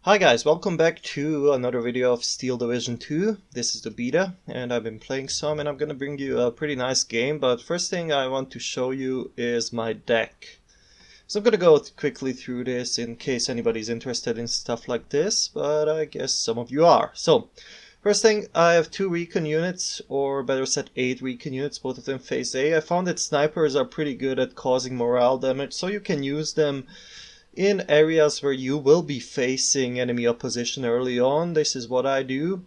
Hi guys, welcome back to another video of Steel Division 2. This is the beta and I've been playing some and I'm gonna bring you a pretty nice game, but first thing I want to show you is my deck. So I'm gonna go quickly through this in case anybody's interested in stuff like this, but I guess some of you are. So, first thing, I have 2 recon units, or better said 8 recon units, both of them phase A. I found that snipers are pretty good at causing morale damage, so you can use them in areas where you will be facing enemy opposition early on. This is what I do.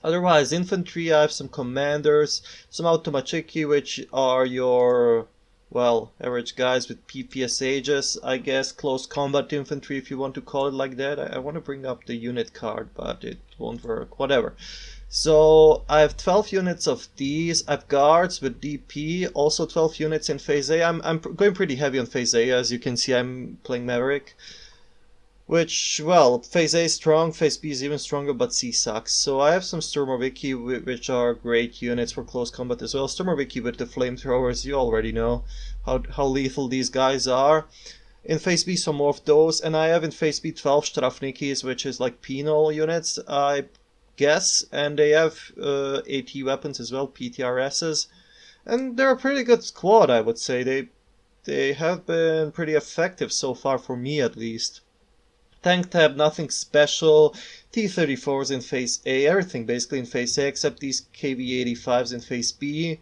Otherwise, infantry, I have some commanders, some automachiki, which are your, well, average guys with PPS ages, I guess, close combat infantry if you want to call it like that. I want to bring up the unit card, but it won't work, whatever. So I have 12 units of these. I have guards with DP, also 12 units in phase A. I'm going pretty heavy on phase A, as you can see. I'm playing Maverick, which, well, phase A is strong, phase B is even stronger, but C sucks. So I have some Sturmoviki, which are great units for close combat as well. Sturmoviki with the flamethrowers, you already know how lethal these guys are. In phase B, some more of those, and I have in phase B 12 Strafnikis, which is like penal units, I guess, and they have AT weapons as well, PTRSs, and they're a pretty good squad, I would say. They have been pretty effective so far, for me at least. Tank tab, nothing special. T-34s in phase A, everything basically in phase A except these KV-85s in phase B.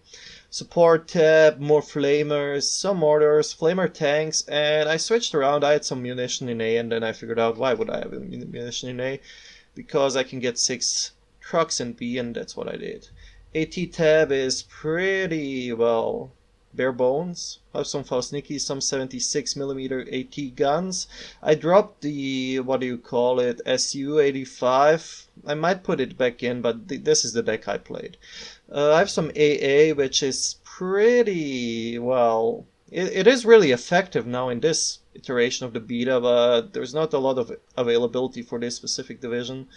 Support tab, more flamers, some mortars, flamer tanks, and I switched around. I had some munition in A, and then I figured out why would I have munition in A, because I can get 6 trucks in B, and that's what I did. AT tab is pretty, well, bare bones. I have some Faustniki, some 76mm AT guns. I dropped the, what do you call it, SU-85. I might put it back in, but this is the deck I played. I have some AA, which is pretty, well, it is really effective now in this iteration of the beta, but there's not a lot of availability for this specific division.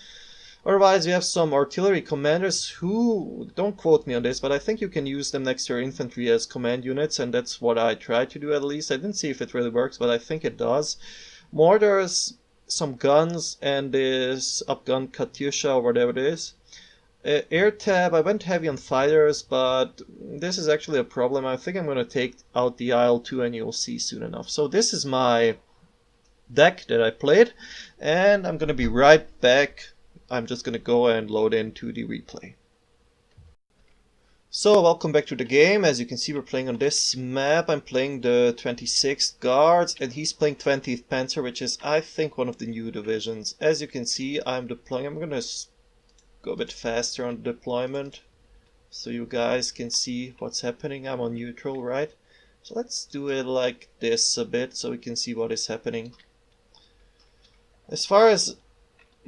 Otherwise, we have some artillery commanders who, don't quote me on this, but I think you can use them next to your infantry as command units, and that's what I tried to do at least. I didn't see if it really works, but I think it does. Mortars, some guns, and this upgun Katyusha or whatever it is. Air tab, I went heavy on fighters, but this is actually a problem. I think I'm going to take out the IL-2 and you'll see soon enough. So this is my deck that I played, and I'm going to be right back. I'm just going to go and load into the replay. So welcome back to the game. As you can see, we're playing on this map. I'm playing the 26th Guards and he's playing 20th Panzer, which is, I think, one of the new divisions. As you can see, I'm deploying. I'm going to go a bit faster on the deployment so you guys can see what's happening. I'm on neutral, right? So let's do it like this a bit so we can see what is happening. As far as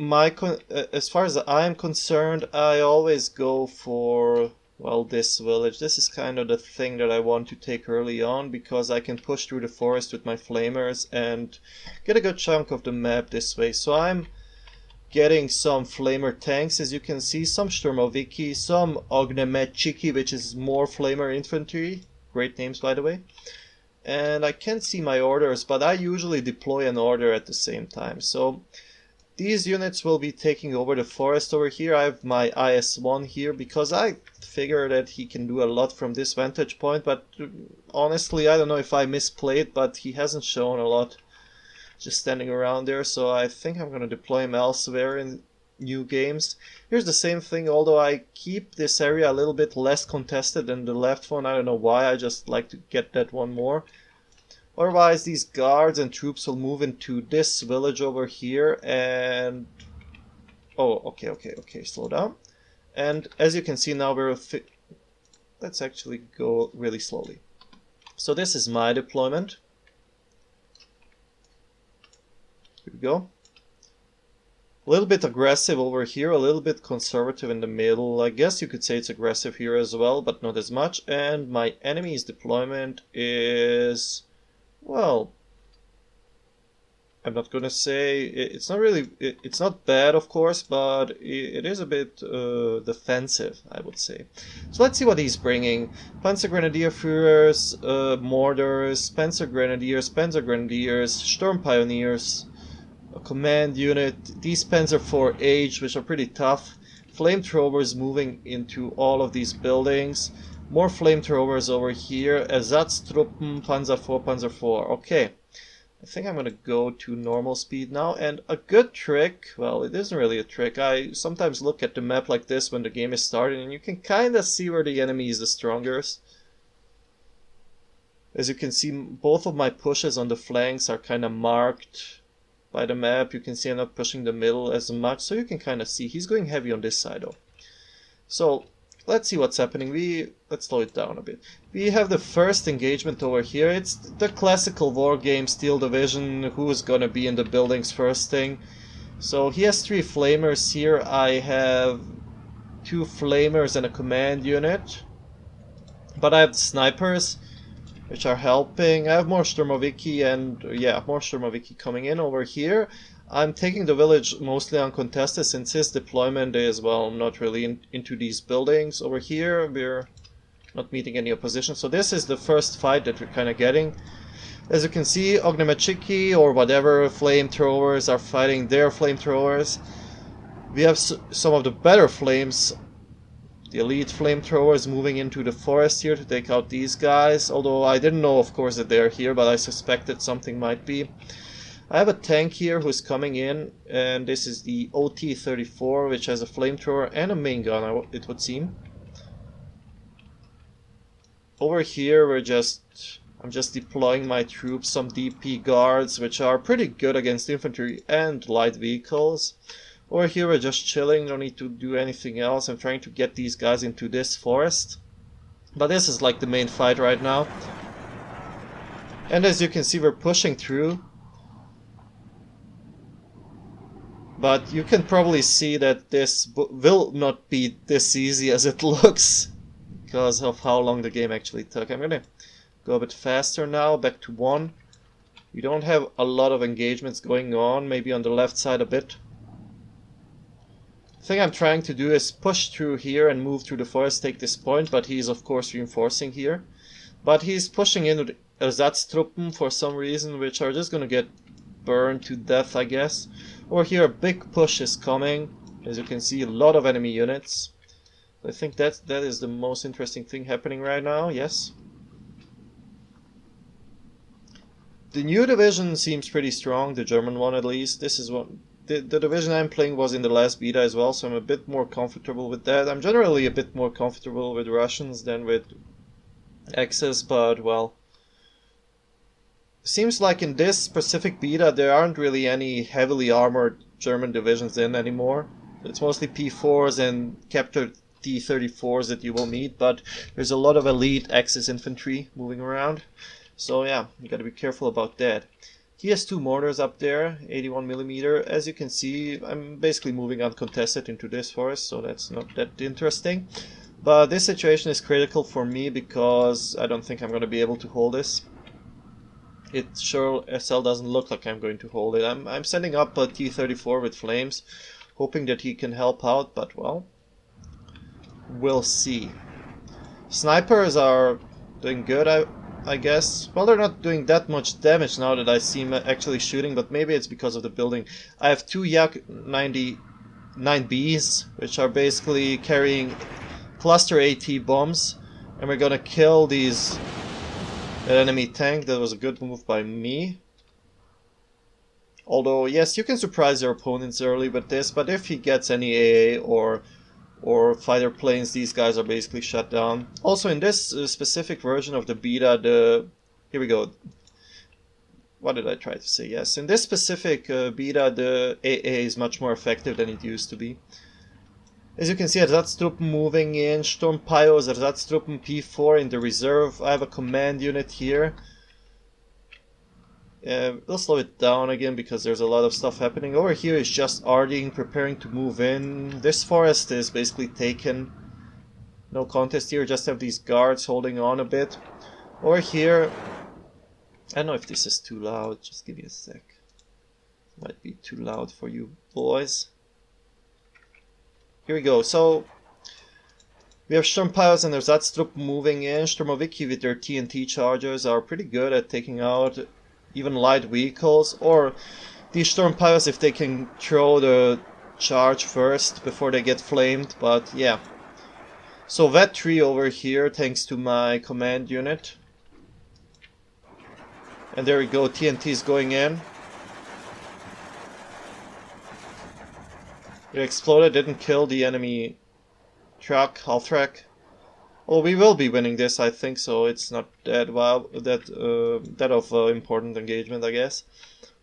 I'm concerned, I always go for, well, this village. This is kind of the thing that I want to take early on, because I can push through the forest with my flamers and get a good chunk of the map this way. So I'm getting some flamer tanks, as you can see, some Sturmoviki, some Ognemechiki, which is more flamer infantry. Great names, by the way. And I can't see my orders, but I usually deploy an order at the same time. So these units will be taking over the forest over here. I have my IS-1 here because I figure that he can do a lot from this vantage point, but honestly, I don't know if I misplayed, but he hasn't shown a lot just standing around there, so I think I'm going to deploy him elsewhere in new games. Here's the same thing, although I keep this area a little bit less contested than the left one. I don't know why, I just like to get that one more. Otherwise, these guards and troops will move into this village over here and... Oh, okay, slow down. And as you can see now, let's actually go really slowly. So this is my deployment. Here we go. A little bit aggressive over here, a little bit conservative in the middle. I guess you could say it's aggressive here as well, but not as much. And my enemy's deployment is... well, I'm not gonna say it's not really, it's not bad, of course, but it is a bit defensive, I would say. So let's see what he's bringing. Panzer Grenadier Führers, mortars, Panzer Grenadiers, Sturm Pioneers, a command unit, these Panzer 4H, which are pretty tough, flamethrowers moving into all of these buildings, more flamethrowers over here, Ersatztruppen, Panzer 4, Panzer 4. Okay, I think I'm gonna go to normal speed now, and a good trick, well, it isn't really a trick, I sometimes look at the map like this when the game is starting, and you can kinda see where the enemy is the strongest. As you can see, both of my pushes on the flanks are kinda marked by the map. You can see I'm not pushing the middle as much, so you can kind of see he's going heavy on this side though. So let's see what's happening. Let's slow it down a bit. We have the first engagement over here. It's the classical war game, Steel Division, who's gonna be in the buildings first thing. So he has 3 flamers here. I have 2 flamers and a command unit, but I have the snipers, which are helping. I have more Sturmoviki, and yeah, more Sturmoviki coming in over here. I'm taking the village mostly uncontested since his deployment is, well, not really into these buildings. Over here we're not meeting any opposition, so this is the first fight that we're kind of getting. As you can see, Ognjemečiki or whatever flamethrowers are fighting their flamethrowers. We have some of the better flames, the elite flamethrowers, moving into the forest here to take out these guys, although I didn't know of course that they're here, but I suspected something might be. I have a tank here who's coming in, and this is the OT-34, which has a flamethrower and a main gun, it would seem. Over here I'm just deploying my troops, some DP guards, which are pretty good against infantry and light vehicles. Over here we're just chilling, don't need to do anything else. I'm trying to get these guys into this forest. But this is like the main fight right now. And as you can see, we're pushing through. But you can probably see that this will not be this easy as it looks, because of how long the game actually took. I'm gonna go a bit faster now, back to 1. We don't have a lot of engagements going on, maybe on the left side a bit. The thing I'm trying to do is push through here and move through the forest, take this point, but he's of course reinforcing here. But he's pushing in with Ersatztruppen for some reason, which are just gonna get burned to death, I guess. Over here a big push is coming. As you can see, a lot of enemy units. I think that is the most interesting thing happening right now, yes. The new division seems pretty strong, the German one at least. This is what the division I'm playing was in the last beta as well, so I'm a bit more comfortable with that. I'm generally a bit more comfortable with Russians than with Axis, but well, seems like in this specific beta there aren't really any heavily armored German divisions in anymore. It's mostly P4s and captured T-34s that you will meet, but there's a lot of elite Axis infantry moving around. So yeah, you gotta be careful about that. He has 2 mortars up there, 81mm. As you can see, I'm basically moving uncontested into this forest, so that's not that interesting. But this situation is critical for me because I don't think I'm going to be able to hold this. It sure as hell doesn't look like I'm going to hold it. I'm sending up a T-34 with flames, hoping that he can help out, but well, we'll see. Snipers are doing good, I guess. Well, they're not doing that much damage now that I see them actually shooting, but maybe it's because of the building. I have 2 Yak 99Bs, which are basically carrying cluster AT bombs, and we're gonna kill that enemy tank. That was a good move by me. Although, yes, you can surprise your opponents early with this, but if he gets any AA or fighter planes, these guys are basically shut down. Also, in this specific version of the beta, here we go. What did I try to say? Yes, in this specific beta, the AA is much more effective than it used to be. As you can see, Ersatztruppen moving in, Sturmpyos, Ersatztruppen P4 in the reserve. I have a command unit here. We'll slow it down again because there's a lot of stuff happening. Over here is just Arding preparing to move in. This forest is basically taken. No contest here, just have these guards holding on a bit. Over here, I don't know if this is too loud, just give me a sec. Might be too loud for you boys. Here we go, so we have Sturmpyos and Ersatztruppen moving in. Sturmoviki with their TNT chargers are pretty good at taking out even light vehicles, or these Storm Pilots, if they can throw the charge first before they get flamed, but yeah. So Vet 3 over here, thanks to my command unit. And there we go, TNT's going in. It exploded, didn't kill the enemy truck, half track. Well, we will be winning this, I think so. It's not that that of important engagement, I guess.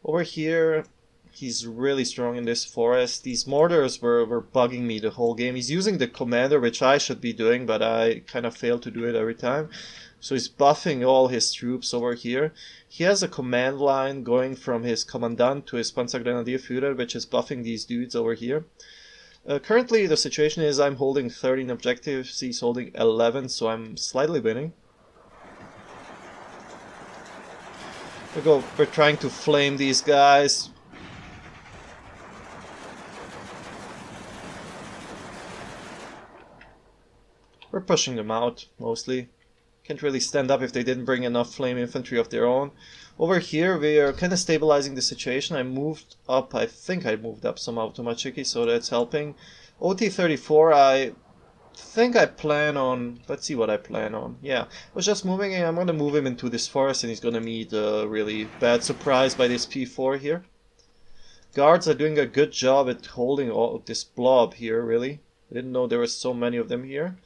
Over here, he's really strong in this forest. These mortars were bugging me the whole game. He's using the commander, which I should be doing, but I kind of fail to do it every time. So he's buffing all his troops over here. He has a command line going from his commandant to his Panzergrenadierführer, which is buffing these dudes over here. Currently the situation is I'm holding 13 objectives, he's holding 11, so I'm slightly winning. We're trying to flame these guys. We're pushing them out, mostly. Can't really stand up if they didn't bring enough flame infantry of their own. Over here we are kind of stabilizing the situation. I moved up, I think I moved up some Automachiki, so that's helping. OT-34, I think I plan on, let's see what I plan on. Yeah, I was just moving and I'm going to move him into this forest and he's going to meet a really bad surprise by this P4 here. Guards are doing a good job at holding all this blob here, really. I didn't know there were so many of them here.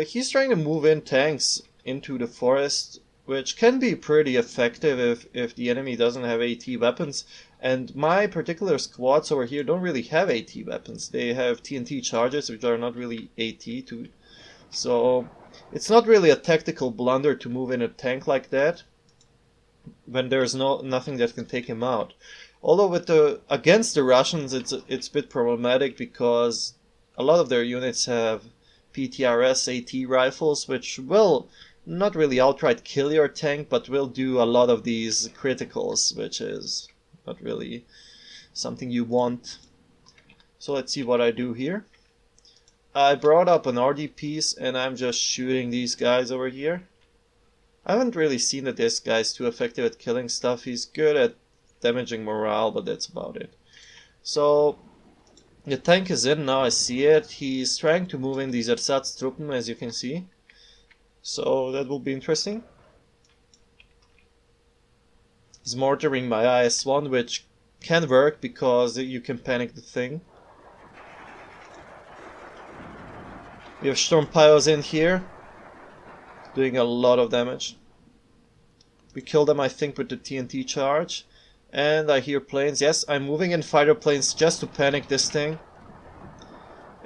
He's trying to move in tanks into the forest, which can be pretty effective if the enemy doesn't have AT weapons. And my particular squads over here don't really have AT weapons. They have TNT charges, which are not really AT too. So it's not really a tactical blunder to move in a tank like that when there's nothing that can take him out. Although against the Russians, it's a bit problematic because a lot of their units have PTRS AT rifles, which will not really outright kill your tank, but will do a lot of these criticals, which is not really something you want. So let's see what I do here. I brought up an RD piece and I'm just shooting these guys over here. I haven't really seen that this guy's too effective at killing stuff. He's good at damaging morale, but that's about it. So the tank is in now, I see it. He's trying to move in these Ersatztruppen, as you can see. So that will be interesting. He's mortaring my IS-1, which can work because you can panic the thing. We have Storm Piles in here, doing a lot of damage. We killed them, I think, with the TNT charge. And I hear planes. Yes, I'm moving in fighter planes just to panic this thing.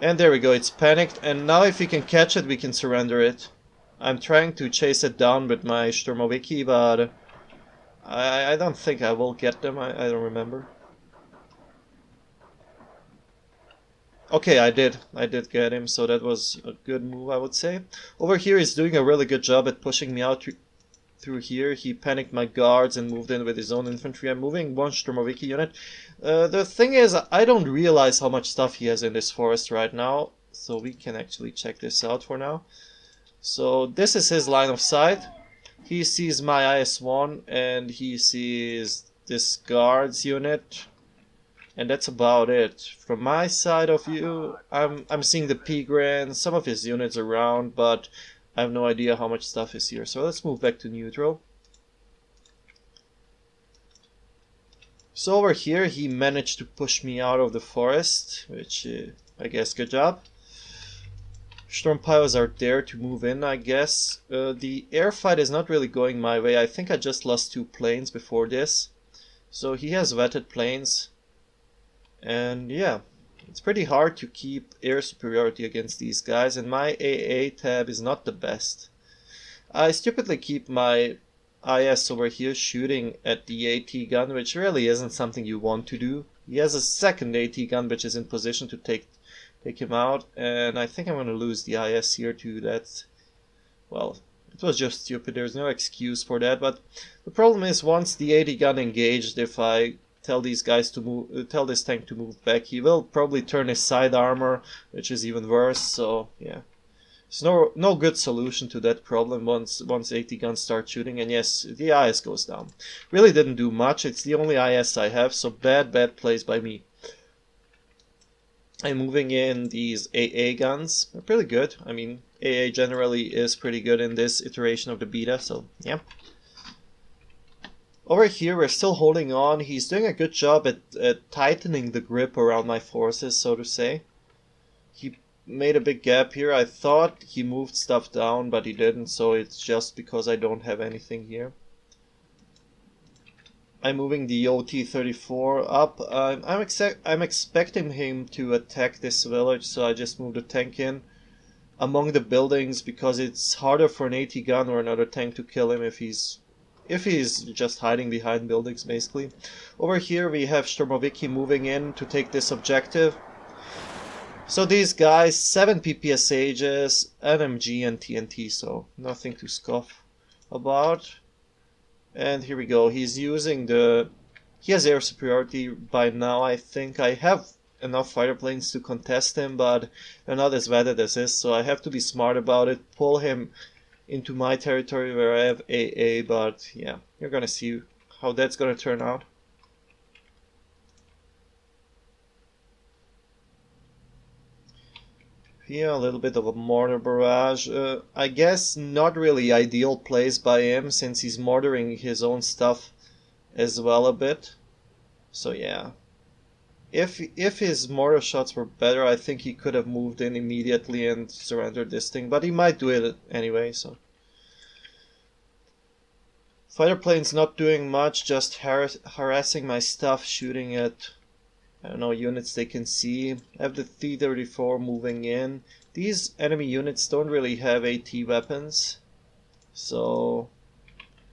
And there we go, it's panicked. And now if we can catch it, we can surrender it. I'm trying to chase it down with my Sturmoviki, but I don't think I will get them. I don't remember. Okay, I did get him, so that was a good move, I would say. Over here he's doing a really good job at pushing me out through here. He panicked my guards and moved in with his own infantry. I'm moving one Sturmoviki unit. The thing is, I don't realize how much stuff he has in this forest right now, so we can actually check this out for now. So this is his line of sight. He sees my IS-1 and he sees this guards unit, and that's about it. From my side of view, I'm seeing the P-Grand, some of his units around, but I have no idea how much stuff is here. So let's move back to neutral. So over here he managed to push me out of the forest, which I guess good job. Storm Piles are there to move in, I guess. The air fight is not really going my way. I think I just lost 2 planes before this. So he has vetted planes. And yeah, it's pretty hard to keep air superiority against these guys, and my AA tab is not the best. I stupidly keep my IS over here shooting at the AT gun, which really isn't something you want to do. He has a second AT gun which is in position to take him out, and I think I'm going to lose the IS here too. That's, well, it was just stupid. There's no excuse for that, but the problem is once the AT gun engaged, if I tell these guys to move, tell this tank to move back, he will probably turn his side armor, which is even worse. So yeah, There's no good solution to that problem once AT guns start shooting, and yes, the IS goes down. Really didn't do much, it's the only IS I have, so bad plays by me. I'm moving in these AA guns. They're pretty good. I mean, AA generally is pretty good in this iteration of the beta, so yeah. Over here, we're still holding on. He's doing a good job at tightening the grip around my forces, so to say. He made a big gap here. I thought he moved stuff down, but he didn't, so it's just because I don't have anything here. I'm moving the OT-34 up. I'm expecting him to attack this village, so I just moved a tank in among the buildings because it's harder for an AT gun or another tank to kill him if he's just hiding behind buildings, basically. Over here we have Sturmoviki moving in to take this objective. So these guys, 7 PPSHs, NMG and TNT, so nothing to scoff about. And here we go, he's using he has air superiority by now, I think. I have enough fighter planes to contest him, but they're not as vetted as this, so I have to be smart about it, pull him into my territory where I have AA, but yeah, you're gonna see how that's gonna turn out. Yeah, a little bit of a mortar barrage. I guess not really ideal plays by him since he's mortaring his own stuff as well a bit. So yeah, if his mortar shots were better, I think he could have moved in immediately and surrendered this thing, but he might do it anyway, so. Fighter plane's not doing much, just harassing my stuff, shooting at, I don't know, units they can see. I have the T-34 moving in. These enemy units don't really have AT weapons, so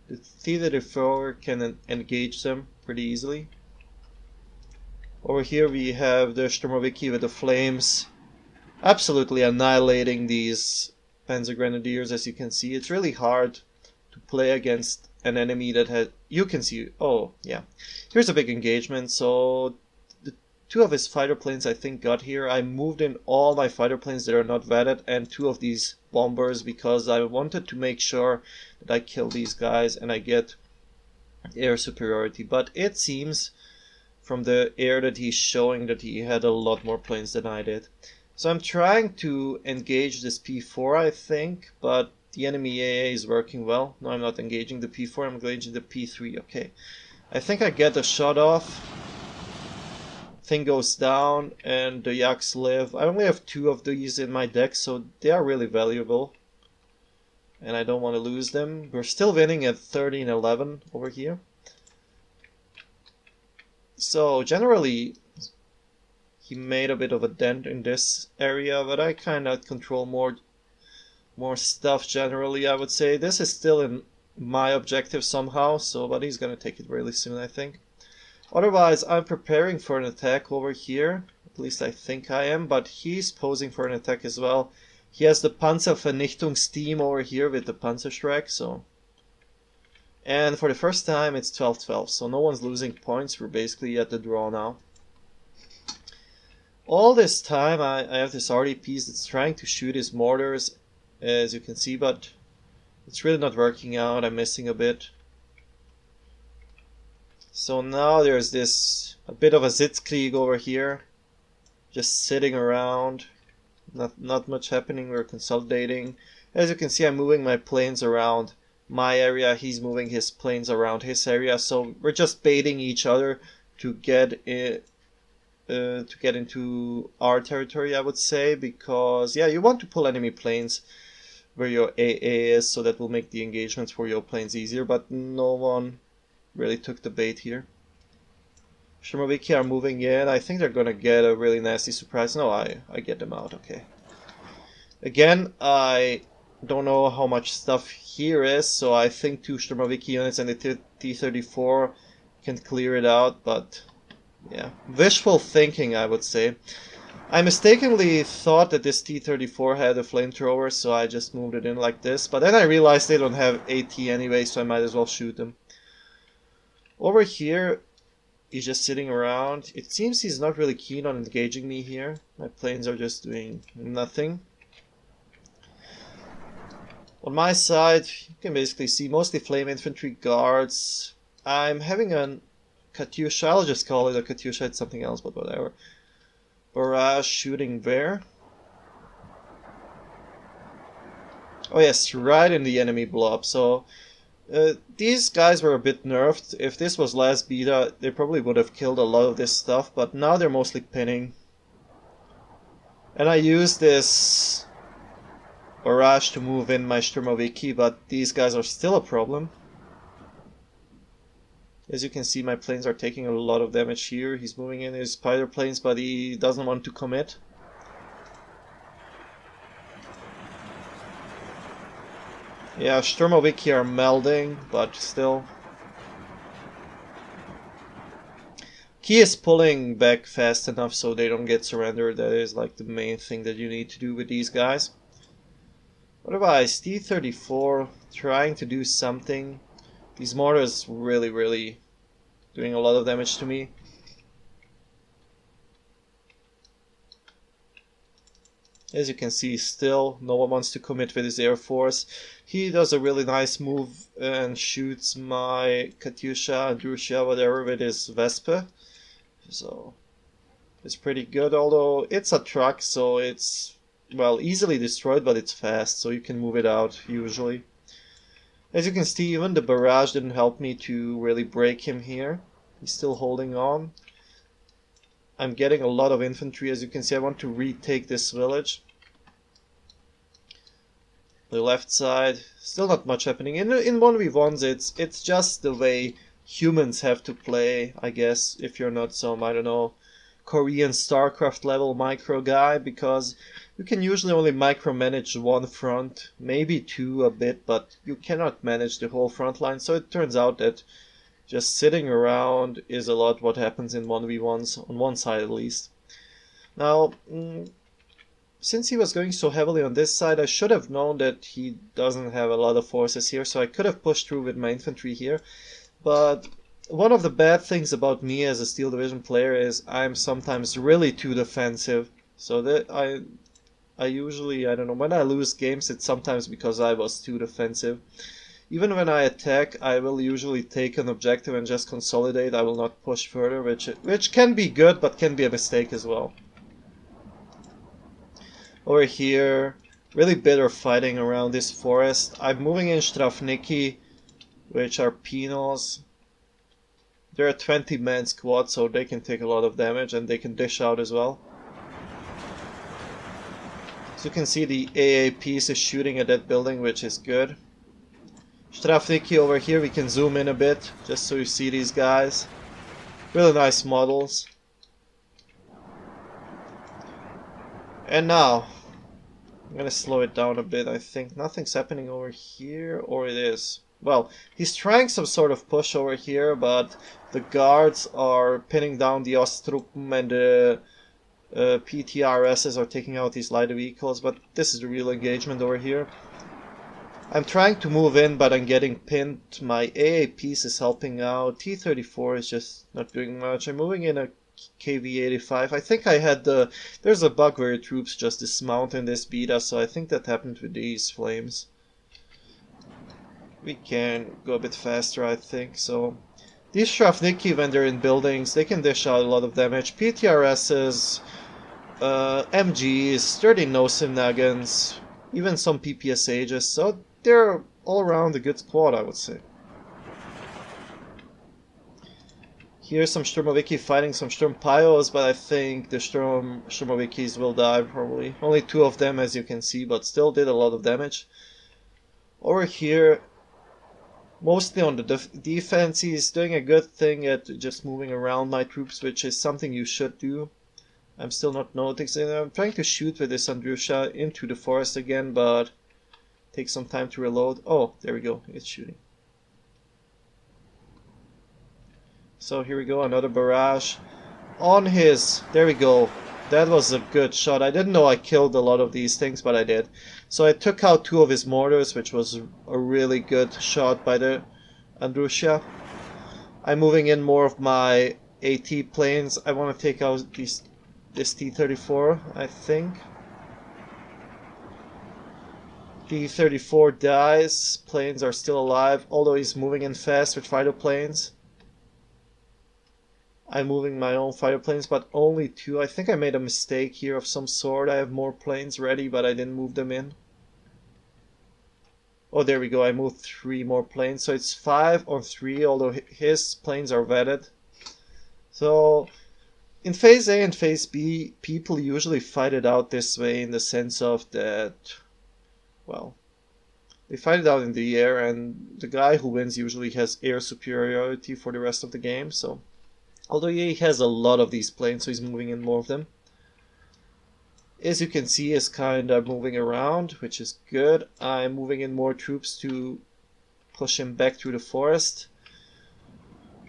the T-34 can engage them pretty easily. Over here we have the Sturmoviki with the flames, absolutely annihilating these Panzer Grenadiers. As you can see, it's really hard to play against an enemy that has, you can see, oh yeah, here's a big engagement. So the 2 of his fighter planes I think got here. I moved in all my fighter planes that are not vetted and 2 of these bombers because I wanted to make sure that I kill these guys and I get air superiority, but it seems from the air that he's showing that he had a lot more planes than I did. So I'm trying to engage this P4 I think, but the enemy AA is working well. No, I'm not engaging the P4, I'm engaging the P3. Okay, I think I get a shot off. Thing goes down and the Yaks live. I only have 2 of these in my deck, so they are really valuable. And I don't want to lose them. We're still winning at 13-11 over here. So generally, he made a bit of a dent in this area, but I kind of control more stuff generally, I would say. This is still in my objective somehow, so but he's gonna take it really soon, I think. Otherwise, I'm preparing for an attack over here. At least I think I am, but he's posing for an attack as well. He has the Panzer Vernichtungsteam over here with the Panzerschreck, so. And for the first time it's 12-12, so no one's losing points. We're basically at the draw now. All this time I have this RDP that's trying to shoot his mortars, as you can see, but it's really not working out. I'm missing a bit. So now there's a bit of a Sitzkrieg over here, just sitting around, not much happening. We're consolidating. As you can see, I'm moving my planes around my area, he's moving his planes around his area, so we're just baiting each other to get into our territory, I would say, because yeah, you want to pull enemy planes where your AA is, so that will make the engagements for your planes easier, but no one really took the bait here. Sturmoviki are moving in. I think they're gonna get a really nasty surprise. No, I get them out, okay. Again, I don't know how much stuff here is, so I think 2 Sturmoviki units and the T-34 can clear it out, but yeah, wishful thinking, I would say. I mistakenly thought that this T-34 had a flamethrower, so I just moved it in like this, but then I realized they don't have AT anyway, so I might as well shoot them. Over here, he's just sitting around. It seems he's not really keen on engaging me here. My planes are just doing nothing. On my side, you can basically see mostly flame infantry guards. I'm having a Katyusha, I'll just call it a Katyusha, it's something else, but whatever. Barrage shooting there. Oh yes, right in the enemy blob, so these guys were a bit nerfed. If this was last beta, they probably would have killed a lot of this stuff, but now they're mostly pinning. And I use this barrage to move in my Sturmoviki, but these guys are still a problem. As you can see, my planes are taking a lot of damage here. He's moving in his spider planes, but he doesn't want to commit. Yeah, Sturmoviki are melding, but still. He is pulling back fast enough so they don't get surrendered. That is like the main thing that you need to do with these guys. Otherwise, T-34 trying to do something. These mortars really doing a lot of damage to me. As you can see, still no one wants to commit with his air force. He does a really nice move and shoots my Katyusha, Andrusha, whatever, with his Vespa. So it's pretty good, although it's a truck, so it's, well, easily destroyed, but it's fast, so you can move it out usually. As you can see, even the barrage didn't help me to really break him here. He's still holding on. I'm getting a lot of infantry. As you can see, I want to retake this village. The left side, still not much happening. In 1v1s, it's just the way humans have to play, I guess, if you're not some, I don't know, Korean StarCraft level micro guy, because you can usually only micromanage one front, maybe two a bit, but you cannot manage the whole front line. So it turns out that just sitting around is a lot what happens in 1v1s, on one side at least. Now, since he was going so heavily on this side, I should have known that he doesn't have a lot of forces here, so I could have pushed through with my infantry here. But one of the bad things about me as a Steel Division player is I'm sometimes really too defensive. So that I usually, I don't know, when I lose games, it's sometimes because I was too defensive. Even when I attack, I will usually take an objective and just consolidate. I will not push further, which can be good, but can be a mistake as well. Over here, really bitter fighting around this forest. I'm moving in Strafniki, which are penals. They're a 20-man squad, so they can take a lot of damage and they can dish out as well. As you can see, the AAPs is shooting at that building, which is good. Strafniki over here, we can zoom in a bit, just so you see these guys. Really nice models. And now, I'm gonna slow it down a bit, I think. Nothing's happening over here, or it is. Well, he's trying some sort of push over here, but the guards are pinning down the Ostruppen and the PTRSs are taking out these light vehicles, but this is the real engagement over here. I'm trying to move in, but I'm getting pinned. My AAPs is helping out. T-34 is just not doing much. I'm moving in a KV-85. I think I had there's a bug where your troops just dismount in this beta, so I think that happened with these flames. We can go a bit faster, I think, so... These Strafniki, when they're in buildings, they can dish out a lot of damage. PTRSs, MGs, sturdy no-sim Nagans, even some PPSHs, so they're all around a good squad, I would say. Here's some Sturmoviki fighting some Sturmpyos, but I think the Sturmovikis will die probably. Only two of them, as you can see, but still did a lot of damage. Over here, mostly on the defense, he's doing a good thing at just moving around my troops, which is something you should do. I'm still not noticing. I'm trying to shoot with this Andrusha into the forest again, but takes some time to reload. Oh, there we go. It's shooting. So here we go, another barrage. On his... There we go. That was a good shot. I didn't know I killed a lot of these things, but I did. So I took out two of his mortars, which was a really good shot by the Andrusha. I'm moving in more of my AT planes. I want to take out this T-34, I think. T-34 dies. Planes are still alive, although he's moving in fast with fighter planes. I'm moving my own fighter planes, but only 2. I think I made a mistake here of some sort. I have more planes ready, but I didn't move them in. Oh, there we go. I moved 3 more planes. So it's 5 on 3, although his planes are vetted. So in Phase A and Phase B, people usually fight it out this way in the sense of that, well, they fight it out in the air, and the guy who wins usually has air superiority for the rest of the game. So although he has a lot of these planes, so he's moving in more of them. As you can see, is kind of moving around, which is good. I'm moving in more troops to push him back through the forest.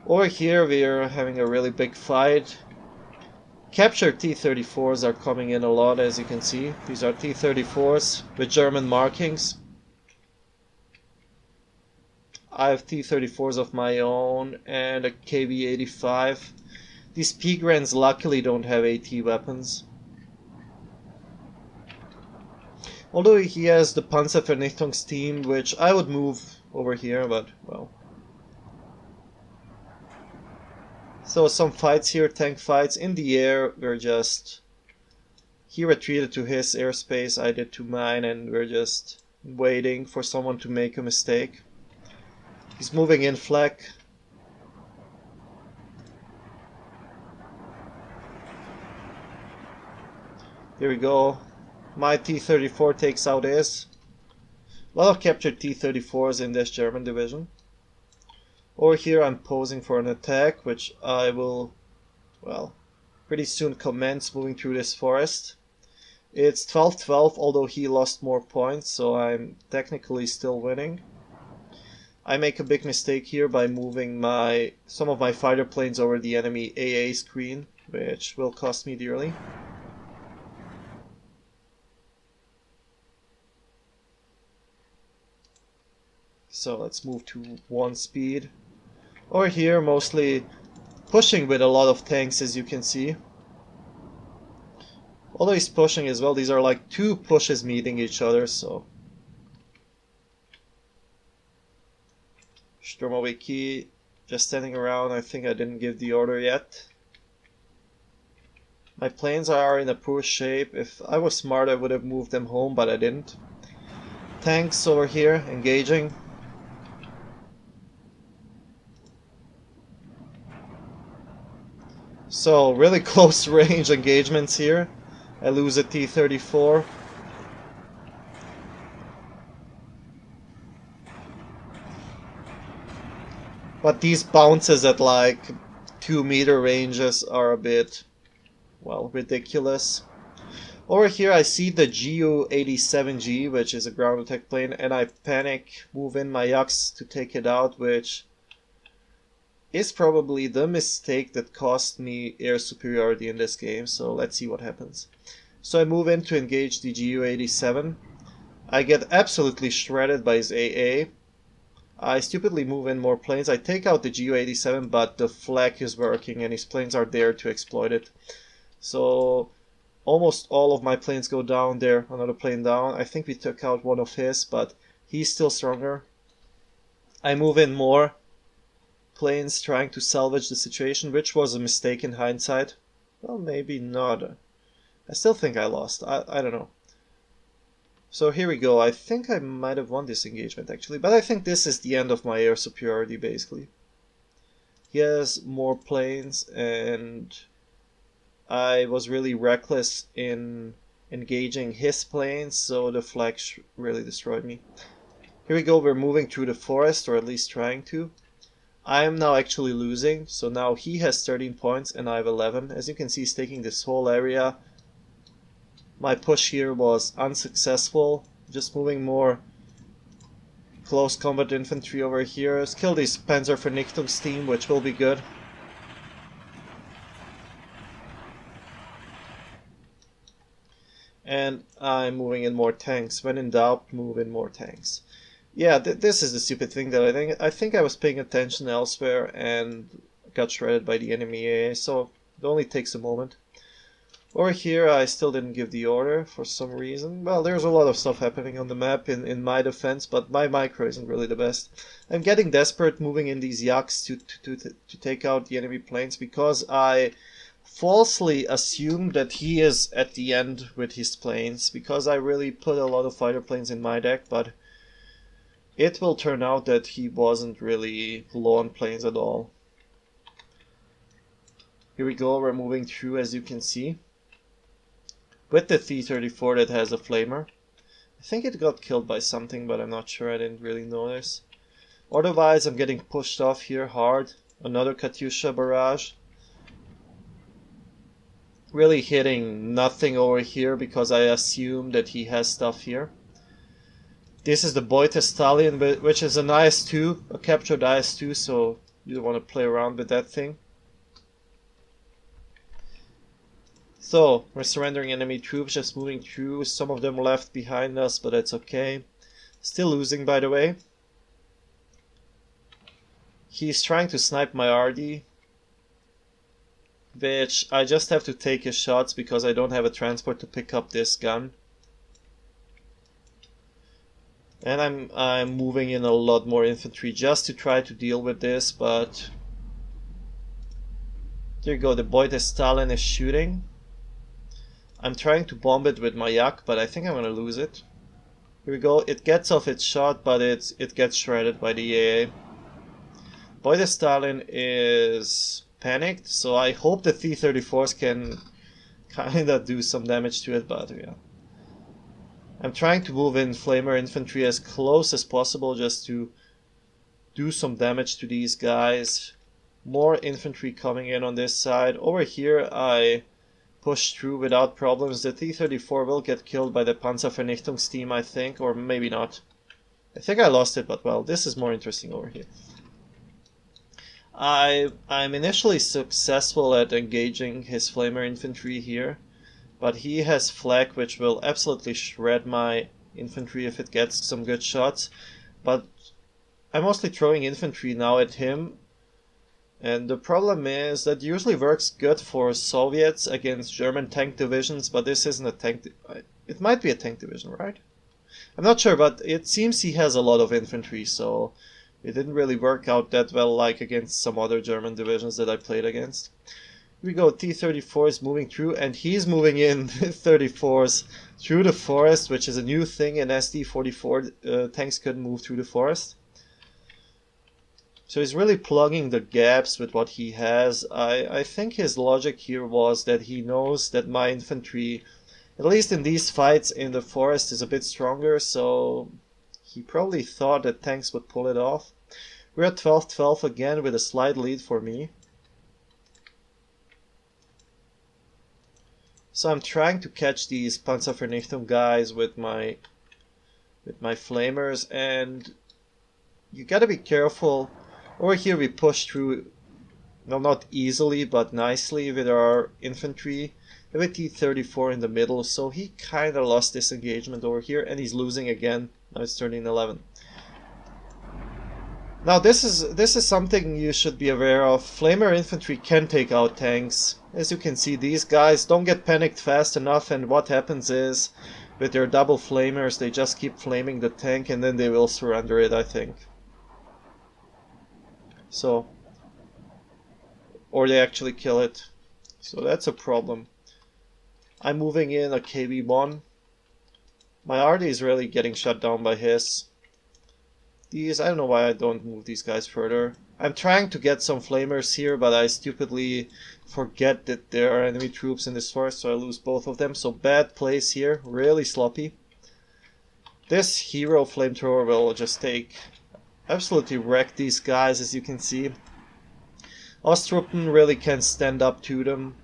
Over here we're having a really big fight. Captured T-34s are coming in a lot, as you can see. These are T-34s with German markings. I have T-34s of my own and a KV-85. These P-Grans luckily don't have AT weapons. Although he has the Panzer Vernichtungsteam, which I would move over here, but well. So some fights here, tank fights in the air. We're just... He retreated to his airspace, I did to mine, and we're just waiting for someone to make a mistake. He's moving in flak. Here we go. My T-34 takes out his. A lot of captured T-34s in this German division. Over here I'm posing for an attack, which I will, well, pretty soon commence moving through this forest. It's 12-12, although he lost more points, so I'm technically still winning. I make a big mistake here by moving some of my fighter planes over the enemy AA screen, which will cost me dearly. So let's move to 1 speed. Over here, mostly pushing with a lot of tanks, as you can see. Although he's pushing as well, these are like 2 pushes meeting each other, so. Sturmoviki just standing around. I think I didn't give the order yet. My planes are in a poor shape. If I was smart, I would have moved them home, but I didn't. Tanks over here, engaging. So, really close range engagements here. I lose a T-34. But these bounces at like 2-meter ranges are a bit, well, ridiculous. Over here I see the GU-87G, which is a ground attack plane, and I panic, move in my Yaks to take it out, which is probably the mistake that cost me air superiority in this game, so let's see what happens. So I move in to engage the GU-87. I get absolutely shredded by his AA. I stupidly move in more planes. I take out the GU-87, but the flak is working and his planes are there to exploit it. So almost all of my planes go down there, another plane down. I think we took out one of his, but he's still stronger. I move in more planes trying to salvage the situation, which was a mistake in hindsight. Well, maybe not. I still think I lost. I don't know. So here we go. I think I might have won this engagement actually, but I think this is the end of my air superiority basically. He has more planes and I was really reckless in engaging his planes, so the flak really destroyed me. Here we go. We're moving through the forest, or at least trying to. I am now actually losing, so now he has 13 points and I have 11. As you can see, he's taking this whole area. My push here was unsuccessful. Just moving more close combat infantry over here. Let's kill this Panzer Vernichtungsteam, which will be good. And I'm moving in more tanks. When in doubt, move in more tanks. Yeah, this is the stupid thing that I think I was paying attention elsewhere and got shredded by the enemy AA, so it only takes a moment. Over here I still didn't give the order for some reason. Well, there's a lot of stuff happening on the map in my defense, but my micro isn't really the best. I'm getting desperate moving in these yaks to take out the enemy planes because I falsely assumed that he is at the end with his planes, because I really put a lot of fighter planes in my deck, but it will turn out that he wasn't really low on planes at all. Here we go, we're moving through, as you can see, with the T-34 that has a flamer. I think it got killed by something, but I'm not sure, I didn't really notice. Otherwise, I'm getting pushed off here hard. Another Katyusha barrage. Really hitting nothing over here because I assume that he has stuff here. This is the Boita Stallion, which is an IS-2, a captured IS-2, so you don't want to play around with that thing. So, we're surrendering enemy troops, just moving through. Some of them left behind us, but that's okay. Still losing, by the way. He's trying to snipe my RD, which I just have to take his shots because I don't have a transport to pick up this gun. And I'm moving in a lot more infantry just to try to deal with this, but there you go, the Boita Stalin is shooting. I'm trying to bomb it with my yak, but I think I'm gonna lose it. Here we go, it gets off its shot, but it gets shredded by the EAA. Boita Stalin is panicked, so I hope the T-34s can kinda do some damage to it, but yeah. I'm trying to move in flamer infantry as close as possible just to do some damage to these guys. More infantry coming in on this side. Over here I push through without problems. The T-34 will get killed by the Panzervernichtungsteam, I think, or maybe not. I think I lost it, but well, this is more interesting over here. I'm initially successful at engaging his flamer infantry here, but he has flak which will absolutely shred my infantry if it gets some good shots. But I'm mostly throwing infantry now at him, and the problem is that usually works good for Soviets against German tank divisions, but this isn't a tank. It might be a tank division, right? I'm not sure, but it seems he has a lot of infantry, so it didn't really work out that well like against some other German divisions that I played against. Here we go, T-34 is moving through, and he's moving in 34s through the forest, which is a new thing in SD-44. Tanks couldn't move through the forest. So he's really plugging the gaps with what he has. I think his logic here was that he knows that my infantry, at least in these fights in the forest, is a bit stronger, so he probably thought that tanks would pull it off. We're at 12-12 again with a slight lead for me. So I'm trying to catch these Panzervernichtung guys with my flamers, and you gotta be careful. Over here we push through, well, not easily but nicely with our infantry. We have a T-34 in the middle, so he kinda lost this engagement over here, and he's losing again. Now it's 13-11. Now this is something you should be aware of. Flamer infantry can take out tanks. As you can see, these guys don't get panicked fast enough, and what happens is, with their double flamers, they just keep flaming the tank and then they will surrender it, I think. So, or they actually kill it. So that's a problem. I'm moving in a KV-1. My RD is really getting shut down by his. I don't know why I don't move these guys further. I'm trying to get some flamers here, but I stupidly forget that there are enemy troops in this forest, so I lose both of them. So bad place here, really sloppy. This hero flamethrower will just absolutely wreck these guys, as you can see. Ostruppen really can't stand up to them.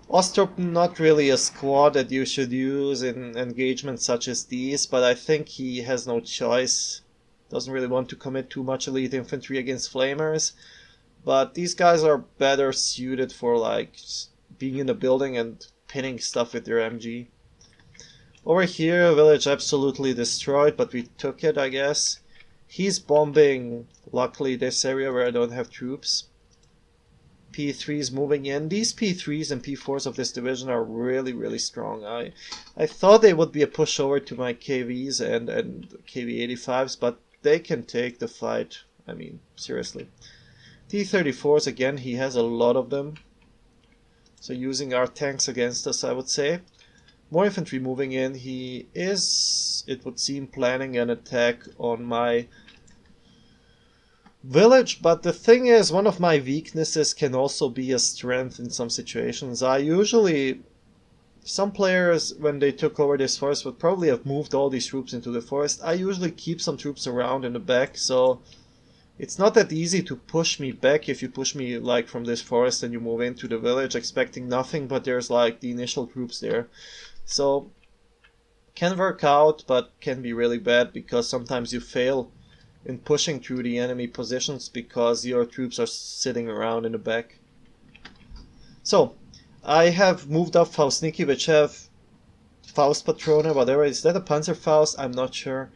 Ostruppen not really a squad that you should use in engagements such as these, but I think he has no choice. Doesn't really want to commit too much elite infantry against flamers, but these guys are better suited for like being in the building and pinning stuff with their MG. Over here, village absolutely destroyed, but we took it, I guess. He's bombing, luckily, this area where I don't have troops. P3s moving in. These P3s and P4s of this division are really, really strong. I thought they would be a pushover to my KVs and KV-85s, but they can take the fight. I mean, seriously. T-34s, again, he has a lot of them. So using our tanks against us, I would say. More infantry moving in. He is, it would seem, planning an attack on my village, but the thing is, one of my weaknesses can also be a strength in some situations. I usually, some players, when they took over this forest, would probably have moved all these troops into the forest. I usually keep some troops around in the back, so it's not that easy to push me back if you push me like from this forest and you move into the village expecting nothing, but there's like the initial troops there. So, can work out, but can be really bad because sometimes you fail in pushing through the enemy positions because your troops are sitting around in the back. So, I have moved up Faustniki, which have Faust Patrone, whatever. Is that a Panzer Faust? I'm not sure.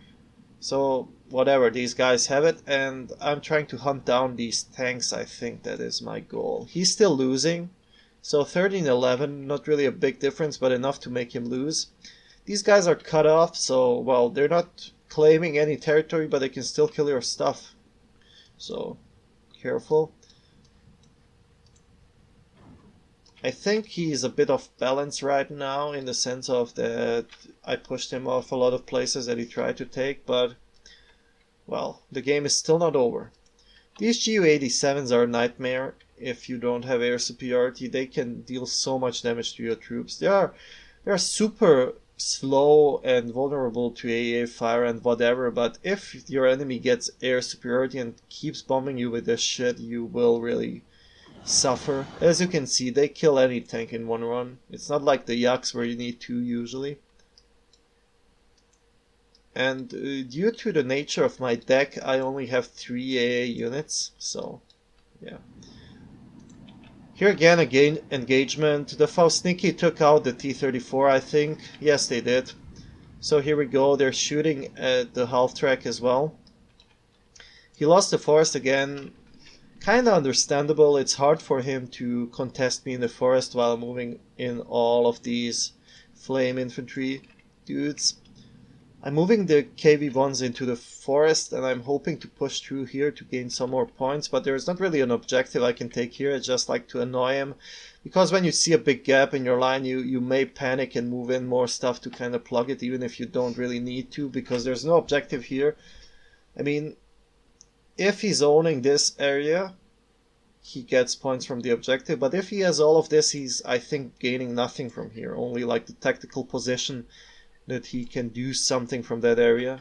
So, whatever, these guys have it, and I'm trying to hunt down these tanks. I think that is my goal. He's still losing, so 13-11, not really a big difference, but enough to make him lose. These guys are cut off, so, well, they're not claiming any territory, but they can still kill your stuff. So, careful. I think he's a bit off balance right now, in the sense of that I pushed him off a lot of places that he tried to take, but, well, the game is still not over. These GU-87s are a nightmare if you don't have air superiority. They can deal so much damage to your troops. They are super slow and vulnerable to AA fire and whatever, but if your enemy gets air superiority and keeps bombing you with this shit, you will really suffer. As you can see, they kill any tank in one run. It's not like the Yaks where you need two usually. And due to the nature of my deck, I only have 3 AA units, so yeah. Here again, engagement. The Faustniki took out the T-34, I think. Yes, they did. So here we go. They're shooting at the half track as well. He lost the forest again. Kinda understandable. It's hard for him to contest me in the forest while moving in all of these flame infantry dudes. I'm moving the KV-1s into the forest, and I'm hoping to push through here to gain some more points, but there's not really an objective I can take here. It's just like to annoy him, because when you see a big gap in your line, you may panic and move in more stuff to kind of plug it, even if you don't really need to, because there's no objective here. I mean, if he's owning this area, he gets points from the objective, but if he has all of this, he's, I think, gaining nothing from here, only like the tactical position that he can do something from that area.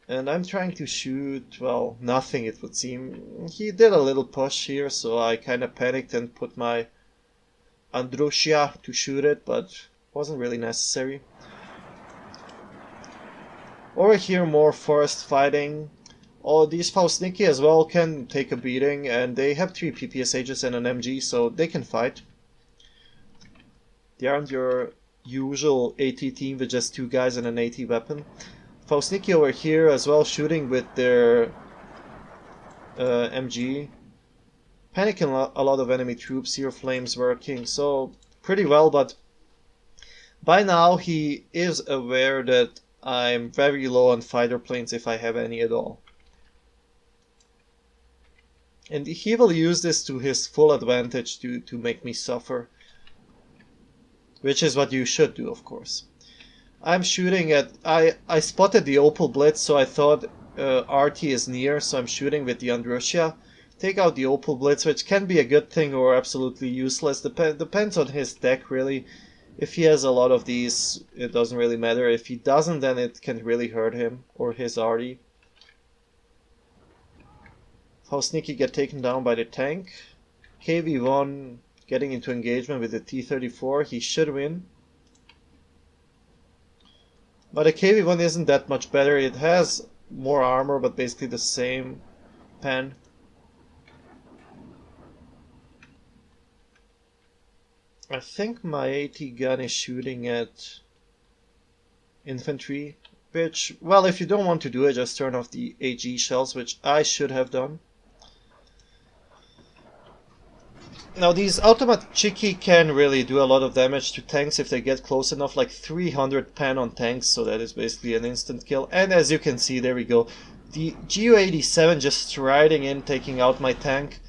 And I'm trying to shoot, well, nothing it would seem. He did a little push here, so I kind of panicked and put my Andrusia to shoot it, but wasn't really necessary. Over here, more forest fighting. Oh, these Faustniki as well can take a beating, and they have 3 PPSHs and an MG, so they can fight. They aren't your usual AT team with just 2 guys and an AT weapon. Faustniki over here as well, shooting with their MG. Panicking a lot of enemy troops here, flames working, so pretty well, but by now he is aware that I'm very low on fighter planes, if I have any at all. And he will use this to his full advantage to make me suffer. Which is what you should do, of course. I'm shooting at... I spotted the Opal Blitz, so I thought RT is near, so I'm shooting with the Andrusia. Take out the Opal Blitz, which can be a good thing or absolutely useless. Depends on his deck, really. If he has a lot of these, it doesn't really matter. If he doesn't, then it can really hurt him or his RT. Faustniki get taken down by the tank. KV-1 getting into engagement with the T-34. He should win. But the KV-1 isn't that much better. It has more armor, but basically the same pen. I think my AT gun is shooting at infantry, which, well, if you don't want to do it, just turn off the AG shells, which I should have done. Now these Automachiki can really do a lot of damage to tanks if they get close enough, like 300 pen on tanks, so that is basically an instant kill. And as you can see, there we go. The GU-87 just striding in, taking out my tank.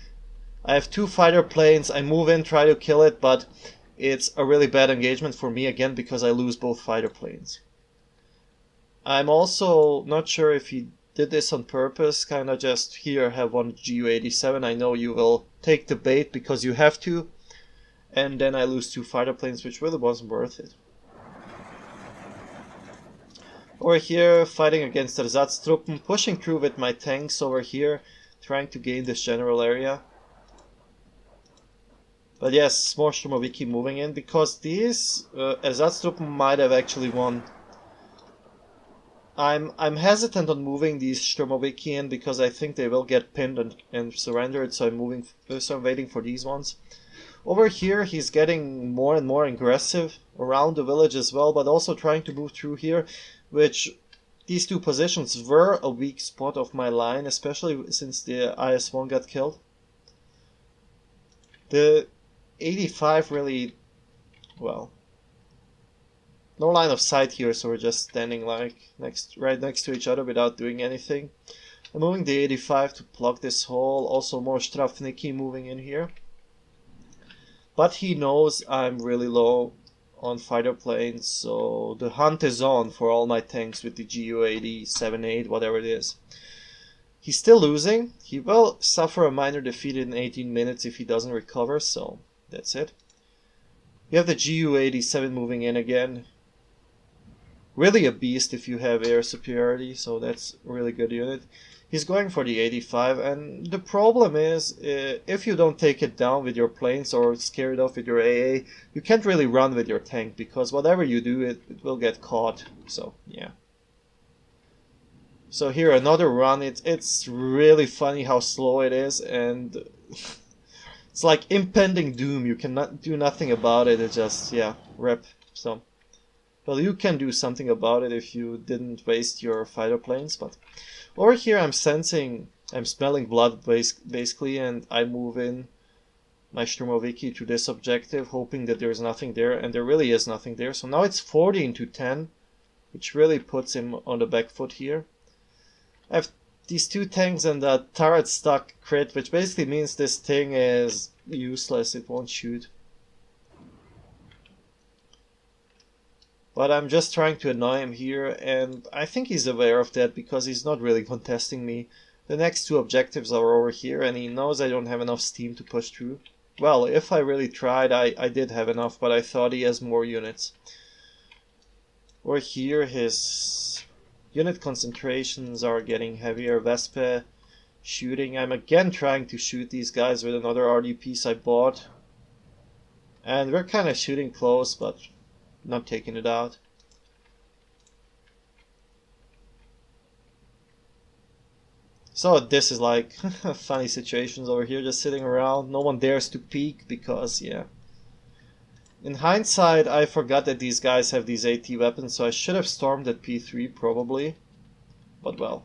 I have 2 fighter planes, I move in, try to kill it, but it's a really bad engagement for me again because I lose both fighter planes. I'm also not sure if he did this on purpose, kinda just here have one GU-87, I know you will take the bait because you have to, and then I lose 2 fighter planes, which really wasn't worth it. Over here, fighting against Ersatztruppen, pushing through with my tanks over here, trying to gain this general area. But yes, more Sturmoviki moving in, because these Ersatztruppen might have actually won. I'm hesitant on moving these Sturmoviki in because I think they will get pinned and surrendered, so I'm waiting for these ones. Over here he's getting more and more aggressive around the village as well, but also trying to move through here, which these 2 positions were a weak spot of my line, especially since the IS-1 got killed. The 85 really, well, no line of sight here, so we're just standing like right next to each other without doing anything. I'm moving the 85 to plug this hole, also more Strafniki moving in here. But he knows I'm really low on fighter planes, so the hunt is on for all my tanks with the GU-87-8, whatever it is. He's still losing. He will suffer a minor defeat in 18 minutes if he doesn't recover, so that's it. You have the GU-87 moving in again. Really a beast if you have air superiority, so that's a really good unit. He's going for the 85, and the problem is, if you don't take it down with your planes or scare it off with your AA, you can't really run with your tank, because whatever you do, it will get caught, so yeah. So here, another run. It's really funny how slow it is, and it's like impending doom. You cannot do nothing about it, it's just, yeah, rip, so... Well, you can do something about it if you didn't waste your fighter planes, but over here I'm smelling blood basically, and I move in my Sturmoviki to this objective, hoping that there's nothing there, and there really is nothing there. So now it's 14-10, which really puts him on the back foot here. I have these 2 tanks and a turret stuck crit, which basically means this thing is useless, it won't shoot. But I'm just trying to annoy him here, and I think he's aware of that because he's not really contesting me. The next 2 objectives are over here, and he knows I don't have enough steam to push through. Well, if I really tried, I did have enough, but I thought he has more units. Over here, his unit concentrations are getting heavier. Vespa shooting. I'm again trying to shoot these guys with another RD piece I bought. And we're kind of shooting close, but... not taking it out. So this is like funny situations over here, just sitting around. No one dares to peek because, yeah. In hindsight, I forgot that these guys have these AT weapons, so I should have stormed at P3 probably. But well.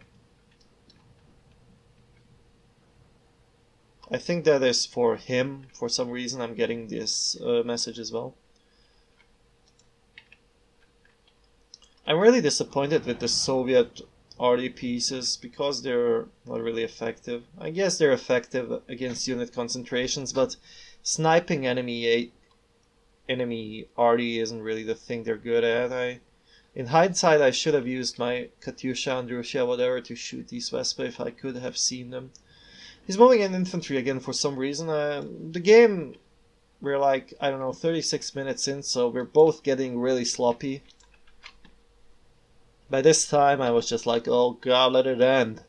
I think that is for him. For some reason I'm getting this message as well. I'm really disappointed with the Soviet RD pieces because they're not really effective. I guess they're effective against unit concentrations, but sniping enemy RD isn't really the thing they're good at. In hindsight, I should have used my Katyusha, Andrusha, whatever to shoot these Vespa if I could have seen them. He's moving in infantry again for some reason. The game, we're like, I don't know, 36 minutes in, so we're both getting really sloppy. By this time I was just like, oh god, let it end.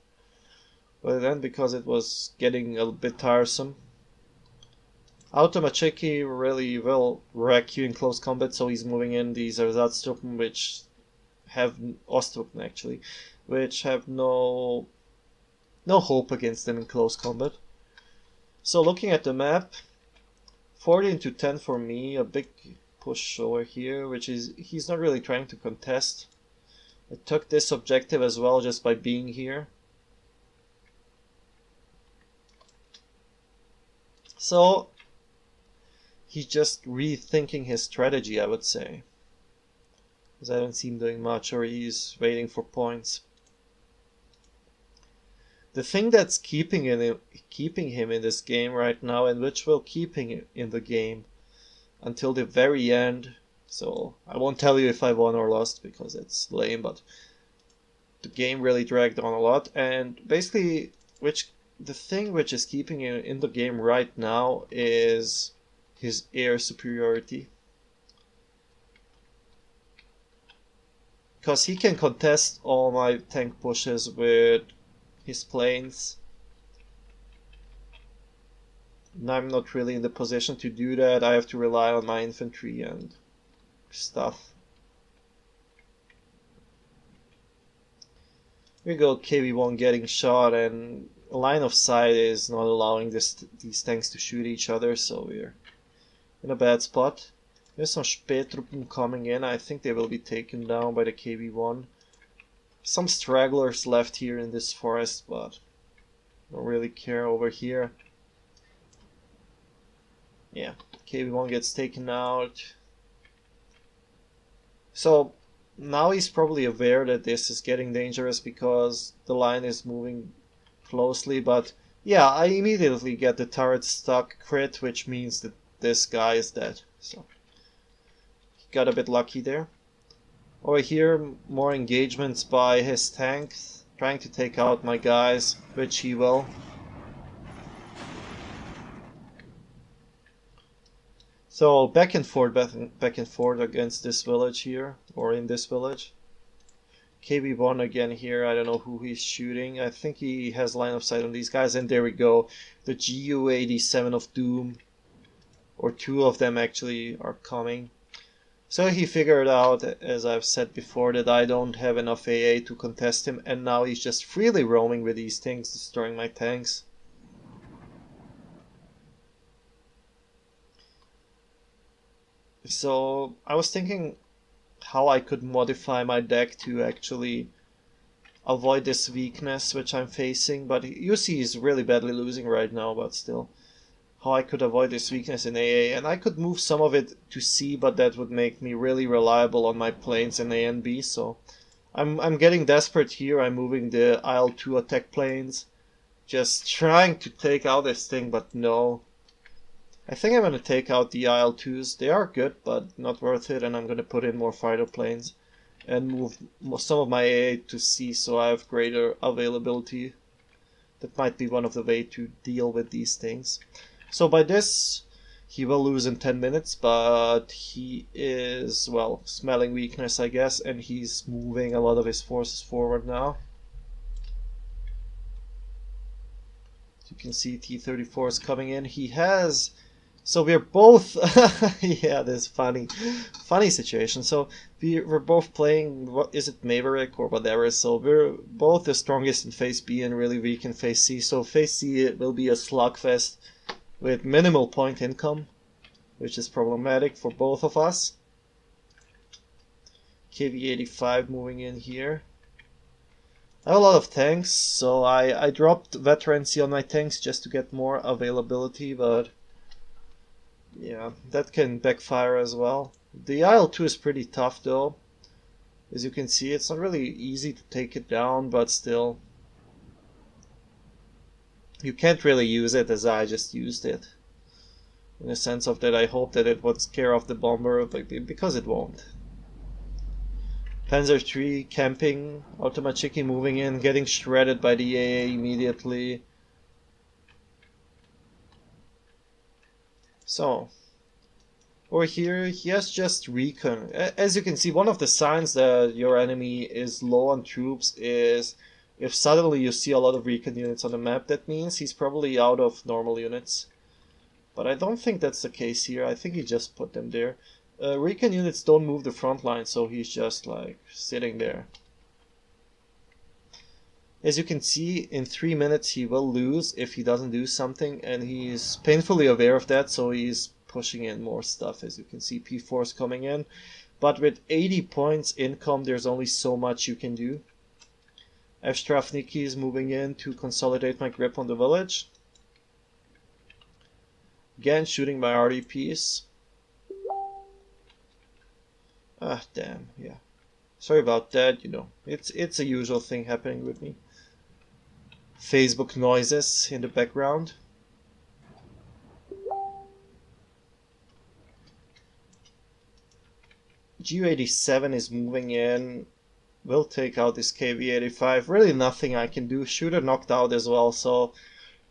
Let it end because it was getting a bit tiresome. Automachiki really will wreck you in close combat, so he's moving in these Ersatztruppen, which have Ostruppen actually, which have no hope against them in close combat. So looking at the map, 14-10 for me, a big push over here, which is he's not really trying to contest. I took this objective as well just by being here. So he's just rethinking his strategy, I would say. Because I don't see him doing much, or he's waiting for points. The thing that's keeping him in this game right now, and which will keep him in the game until the very end. So I won't tell you if I won or lost because it's lame, but the game really dragged on a lot. And basically, the thing which is keeping him in the game right now is his air superiority. Because he can contest all my tank pushes with his planes. And I'm not really in the position to do that. I have to rely on my infantry and stuff. Here we go, KV-1 getting shot, and line of sight is not allowing these tanks to shoot each other, so we're in a bad spot. There's some Spähtruppen coming in. I think they will be taken down by the KV-1. Some stragglers left here in this forest, but don't really care over here. Yeah, KV-1 gets taken out. So now he's probably aware that this is getting dangerous because the line is moving closely, but yeah, I immediately get the turret stuck crit, which means that this guy is dead. So he got a bit lucky there. Over here, more engagements by his tanks, trying to take out my guys, which he will. So back and forth against this village here, or in this village. KV-1 again here, I don't know who he's shooting. I think he has line of sight on these guys, and there we go. The GU-87 of Doom, or two of them actually, are coming. So he figured out, as I've said before, that I don't have enough AA to contest him, and now he's just freely roaming with these things, destroying my tanks. So I was thinking how I could modify my deck to actually avoid this weakness which I'm facing, but you see he's really badly losing right now, but still. How I could avoid this weakness in AA, and I could move some of it to C, but that would make me really reliable on my planes in A and B, so I'm getting desperate here. I'm moving the IL-2 attack planes, just trying to take out this thing, but no. I think I'm going to take out the IL-2s. They are good, but not worth it, and I'm going to put in more fighter planes and move some of my AA to C so I have greater availability. That might be one of the ways to deal with these things. So by this, he will lose in 10 minutes, but he is, well, smelling weakness, I guess, and he's moving a lot of his forces forward now. You can see T-34 is coming in. He has... So we're both... yeah, this funny situation. So we're both playing, what is it, Maverick or whatever. So we're both the strongest in Phase B and really weak in Phase C. So Phase C it will be a slugfest with minimal point income, which is problematic for both of us. KV-85 moving in here. I have a lot of tanks, so I dropped veterancy on my tanks just to get more availability, but yeah, that can backfire as well. The IL-2 is pretty tough though. As you can see, it's not really easy to take it down, but still. You can't really use it as I just used it. In the sense of that I hope that it would scare off the bomber, but because it won't. Panzer 3 camping, Automachiki moving in, getting shredded by the AA immediately. So, over here he has just recon. As you can see, one of the signs that your enemy is low on troops is if suddenly you see a lot of recon units on the map, that means he's probably out of normal units. But I don't think that's the case here. I think he just put them there. Recon units don't move the front line, so he's just like sitting there. As you can see, in 3 minutes he will lose if he doesn't do something, and he's painfully aware of that, so he's pushing in more stuff. As you can see, P4 is coming in, but with 80 points income there's only so much you can do. F Strafniki is moving in to consolidate my grip on the village. Again, shooting my RDPs. Ah, damn, yeah. Sorry about that, you know. It's a usual thing happening with me. Facebook noises in the background. Ju-87 is moving in. We'll take out this KV-85. Really nothing I can do. Shooter knocked out as well, so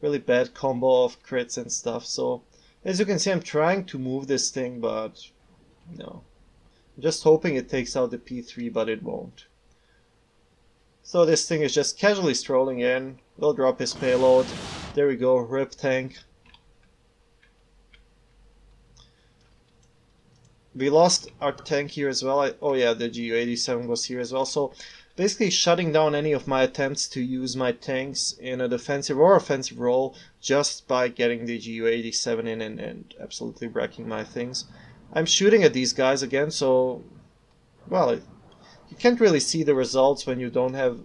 really bad combo of crits and stuff. So as you can see, I'm trying to move this thing, but no. I'm just hoping it takes out the P3, but it won't. So this thing is just casually strolling in. We'll drop his payload. There we go, RIP tank. We lost our tank here as well. Oh yeah, the Ju-87 was here as well. So basically shutting down any of my attempts to use my tanks in a defensive or offensive role just by getting the Ju-87 in and absolutely wrecking my things. I'm shooting at these guys again, so well, you can't really see the results when you don't have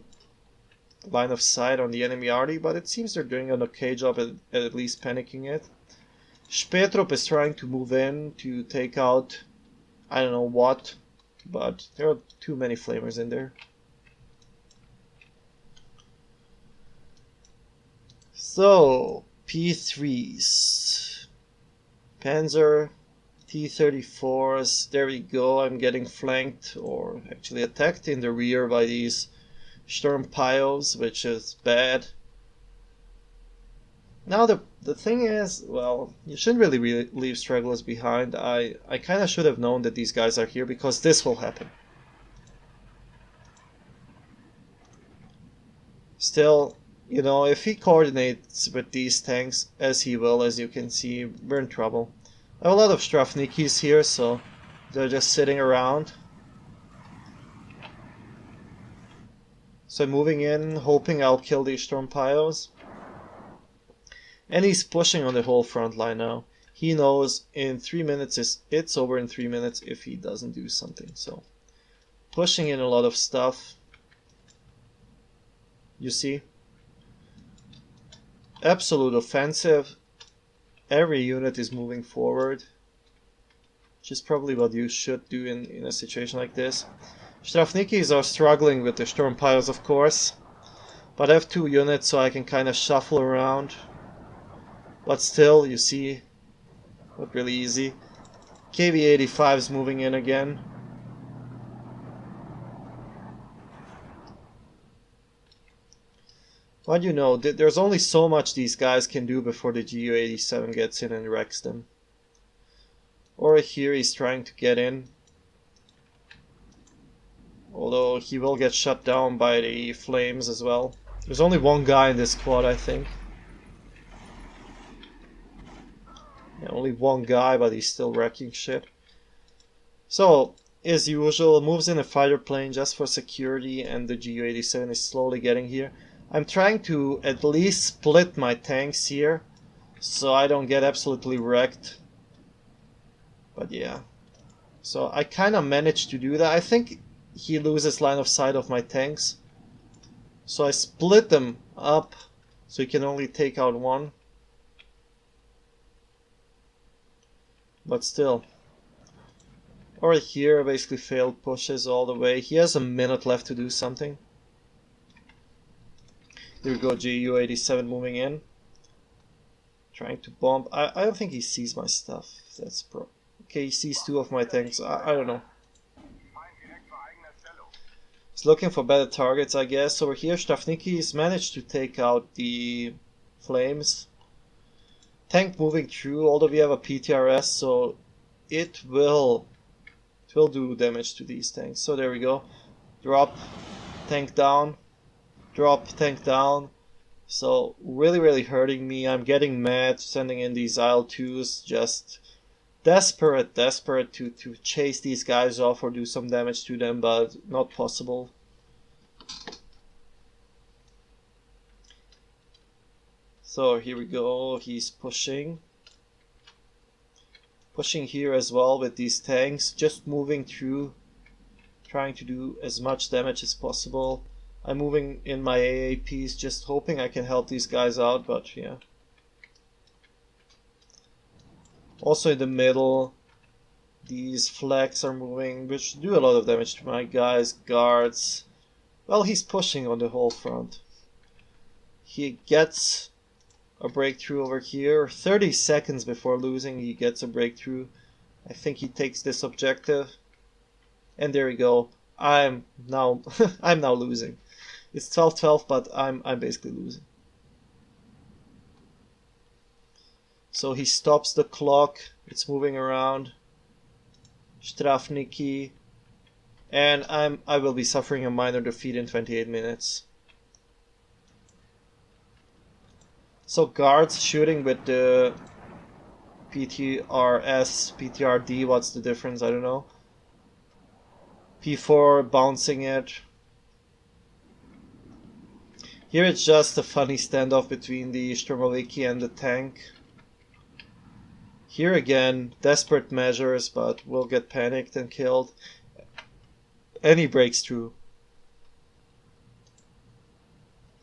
line of sight on the enemy RD, but it seems they're doing an okay job at least panicking it. Spetrop is trying to move in to take out I don't know what, but there are too many flamers in there. So, P3s, Panzer, T-34s, there we go. I'm getting flanked, or actually attacked in the rear by these Sturmpyos, which is bad. Now the thing is, well, you shouldn't really leave stragglers behind. I kind of should have known that these guys are here because this will happen. Still, you know, if he coordinates with these tanks, as he will, as you can see, we're in trouble. I have a lot of Strafnikis here, so they're just sitting around. So I'm moving in, hoping I'll kill these Sturmpyos. And he's pushing on the whole front line now. He knows in 3 minutes it's over in 3 minutes if he doesn't do something. So pushing in a lot of stuff. You see? Absolute offensive. Every unit is moving forward. Which is probably what you should do in a situation like this. Strafnikis are struggling with the Sturmpyos, of course. But I have 2 units, so I can kind of shuffle around. But still, you see, not really easy. KV-85 is moving in again. But you know, there's only so much these guys can do before the Ju-87 gets in and wrecks them. Or here he's trying to get in. Although he will get shut down by the flames as well. There's only one guy in this squad, I think. Yeah, only one guy, but he's still wrecking shit. So, as usual, moves in a fighter plane just for security, and the Ju-87 is slowly getting here. I'm trying to at least split my tanks here, so I don't get absolutely wrecked. But yeah. So I kind of managed to do that. I think he loses line of sight of my tanks. So I split them up, so he can only take out one. But still. Or here, basically failed pushes all the way. He has a minute left to do something. Here we go, Ju-87 moving in. Trying to bomb. I don't think he sees my stuff. That's pro. Okay, he sees 2 of my tanks. I don't know. He's looking for better targets, I guess. Over here, Strafnikis managed to take out the flames. Tank moving through, although we have a PTRS, so it will do damage to these tanks. So there we go. Drop, tank down. Drop, tank down. So really hurting me. I'm getting mad, sending in these IL-2s, just desperate to chase these guys off or do some damage to them, but not possible. So here we go, he's pushing. Pushing here as well with these tanks, just moving through, trying to do as much damage as possible. I'm moving in my AAPs, just hoping I can help these guys out, but yeah. Also in the middle, these flags are moving, which do a lot of damage to my guys, guards. Well, he's pushing on the whole front. He gets a breakthrough over here. 30 seconds before losing, he gets a breakthrough. I think he takes this objective. And there we go. I'm now I'm now losing. It's 12-12, but I'm basically losing. So he stops the clock. It's moving around. Strafniki. And I will be suffering a minor defeat in 28 minutes. So guards shooting with the PTRS, PTRD, what's the difference? I don't know. P4 bouncing it. Here it's just a funny standoff between the Sturmoviki and the tank. Here again, desperate measures, but we'll get panicked and killed. And he breaks through.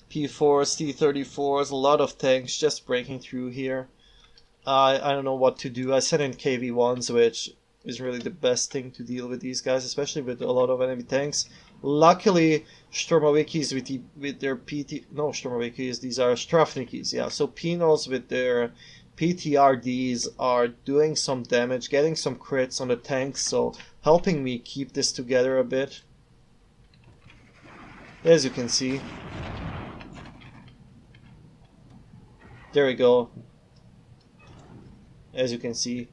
P4s, T-34s, a lot of tanks just breaking through here. I don't know what to do. I sent in KV-1s, which is really the best thing to deal with these guys, especially with a lot of enemy tanks. Luckily, Sturmovikis with their Sturmovikis, these are Strafnikis, yeah. So Pinos with their PTRDs are doing some damage, getting some crits on the tanks, so helping me keep this together a bit. As you can see. There we go. As you can see.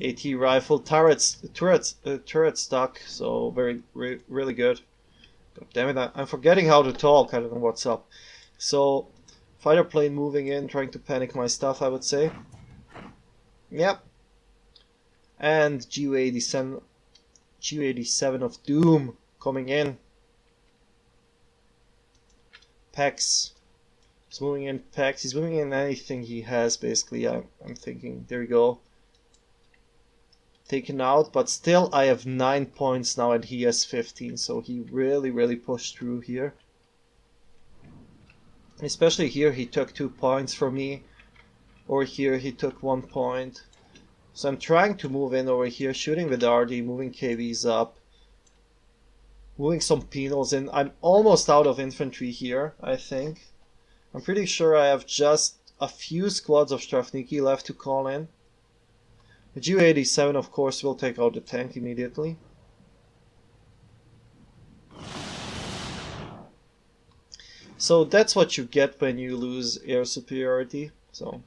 AT rifle, turret stuck, so really good. God damn it, I'm forgetting how to talk, I don't know what's up. So, fighter plane moving in, trying to panic my stuff, I would say. Yep. And GU-87 of Doom coming in. Pex. He's moving in Pex, he's moving in anything he has, basically, I'm thinking. There we go. Taken out, but still I have 9 points now and he has 15, so he really pushed through here. Especially here he took 2 points from me, or here he took 1 point. So I'm trying to move in over here, shooting with RD, moving KVs up, moving some penals in. I'm almost out of infantry here, I think. I'm pretty sure I have just a few squads of Strafniki left to call in. The GU-87 of course will take out the tank immediately. So that's what you get when you lose air superiority. So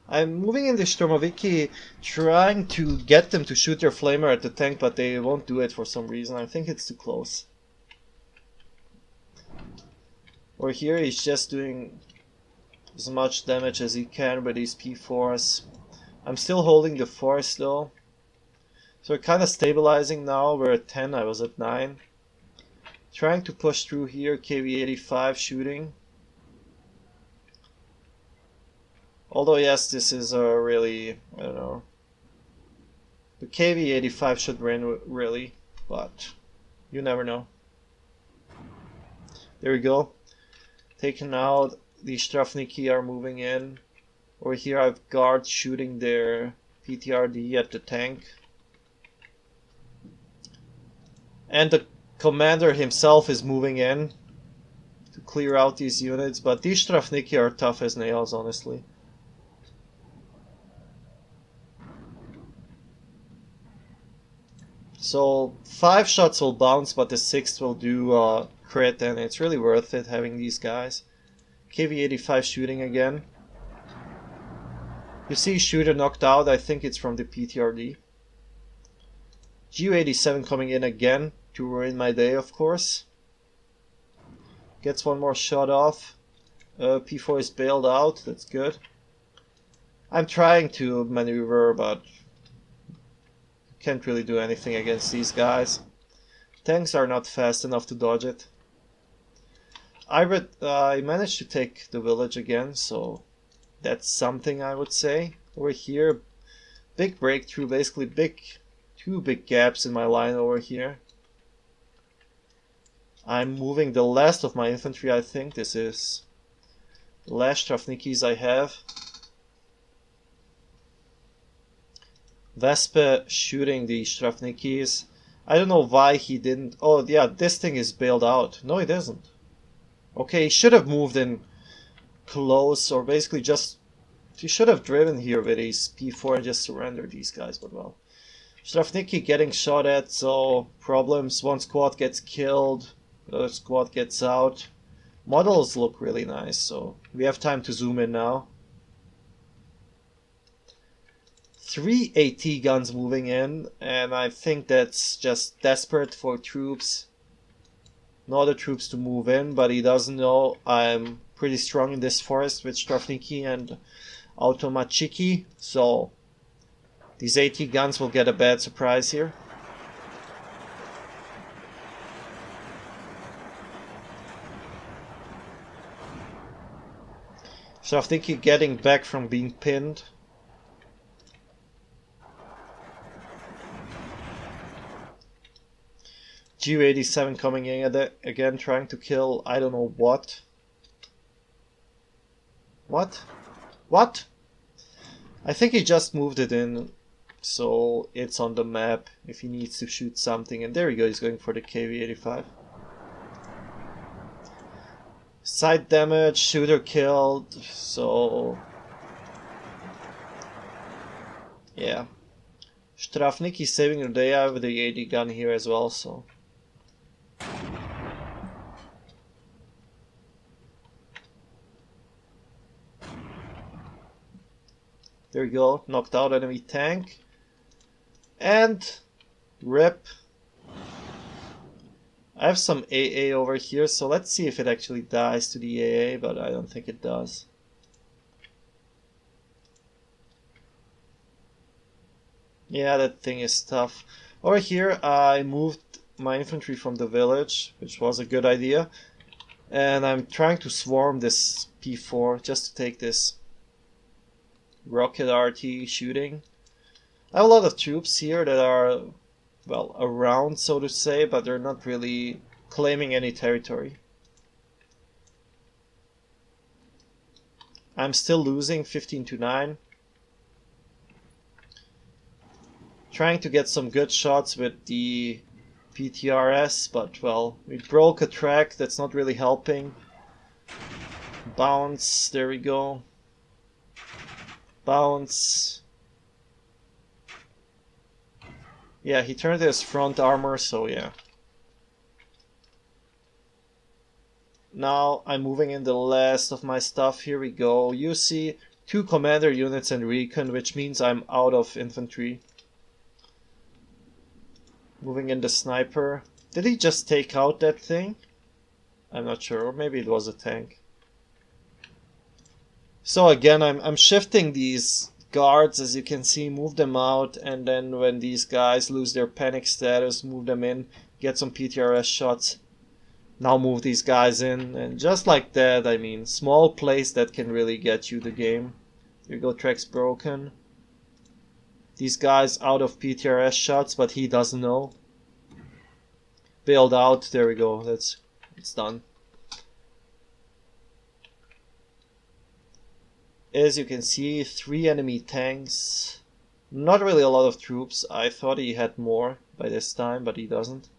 I'm moving in the Sturmoviki, trying to get them to shoot their flamer at the tank, but they won't do it for some reason. I think it's too close. Or here he's just doing as much damage as he can with these P4s. I'm still holding the force though. So we're kind of stabilizing now. We're at 10, I was at 9. Trying to push through here, KV-85 shooting. Although yes, this is a really, I don't know. The KV-85 should win really, but you never know. There we go. Taken out. The Strafniki are moving in. Over here I have guards shooting their PTRD at the tank. And the commander himself is moving in to clear out these units, but these Strafniki are tough as nails, honestly. So 5 shots will bounce, but the 6th will do crit, and it's really worth it having these guys. KV-85 shooting again. You see shooter knocked out, I think it's from the PTRD. GU-87 coming in again to ruin my day, of course. Gets one more shot off. P4 is bailed out, that's good. I'm trying to maneuver, but can't really do anything against these guys. Tanks are not fast enough to dodge it. I managed to take the village again, so that's something, I would say. Over here, big breakthrough, basically two big gaps in my line over here. I'm moving the last of my infantry, I think. This is the last Strafnikis I have. Vespe shooting the Strafnikis. I don't know why he didn't. Oh yeah, this thing is bailed out. No, it isn't. Okay, he should have moved in close, or basically just... He should have driven here with his P4 and just surrendered these guys, but well. Strafniki getting shot at, so problems. One squad gets killed, the other squad gets out. Models look really nice, so we have time to zoom in now. 3 AT guns moving in, and I think that's just desperate for troops. No other troops to move in, but he doesn't know I'm pretty strong in this forest with Strafniki and Automachiki, so these AT guns will get a bad surprise here. Strafniki getting back from being pinned. Ju-87 coming in again, trying to kill I don't know what. What? What? I think he just moved it in, so it's on the map if he needs to shoot something. And there we go, he's going for the KV-85. Side damage, shooter killed, so... yeah. Strafniki saving the day out with the AD gun here as well, so... there we go, knocked out enemy tank. And rip. I have some AA over here, so let's see if it actually dies to the AA, but I don't think it does. Yeah, that thing is tough. Over here I moved my infantry from the village, which was a good idea. And I'm trying to swarm this P4 just to take this rocket RT shooting. I have a lot of troops here that are, well, around, so to say, but they're not really claiming any territory. I'm still losing 15-9. Trying to get some good shots with the PTRS, but well, we broke a track that's not really helping. Bounce, there we go. Bounce. Yeah, he turned his front armor, so yeah. Now I'm moving in the last of my stuff. Here we go. You see 2 commander units and recon, which means I'm out of infantry. Moving in the sniper. Did he just take out that thing? I'm not sure, or maybe it was a tank. So again, I'm shifting these guards, as you can see, move them out, and then when these guys lose their panic status, move them in, get some PTRS shots. Now move these guys in, and just like that, I mean, small plays that can really get you the game. Here we go, track's broken. These guys out of PTRS shots, but he doesn't know. Bailed out, there we go, it's done. As you can see, 3 enemy tanks. Not really a lot of troops. I thought he had more by this time, but he doesn't.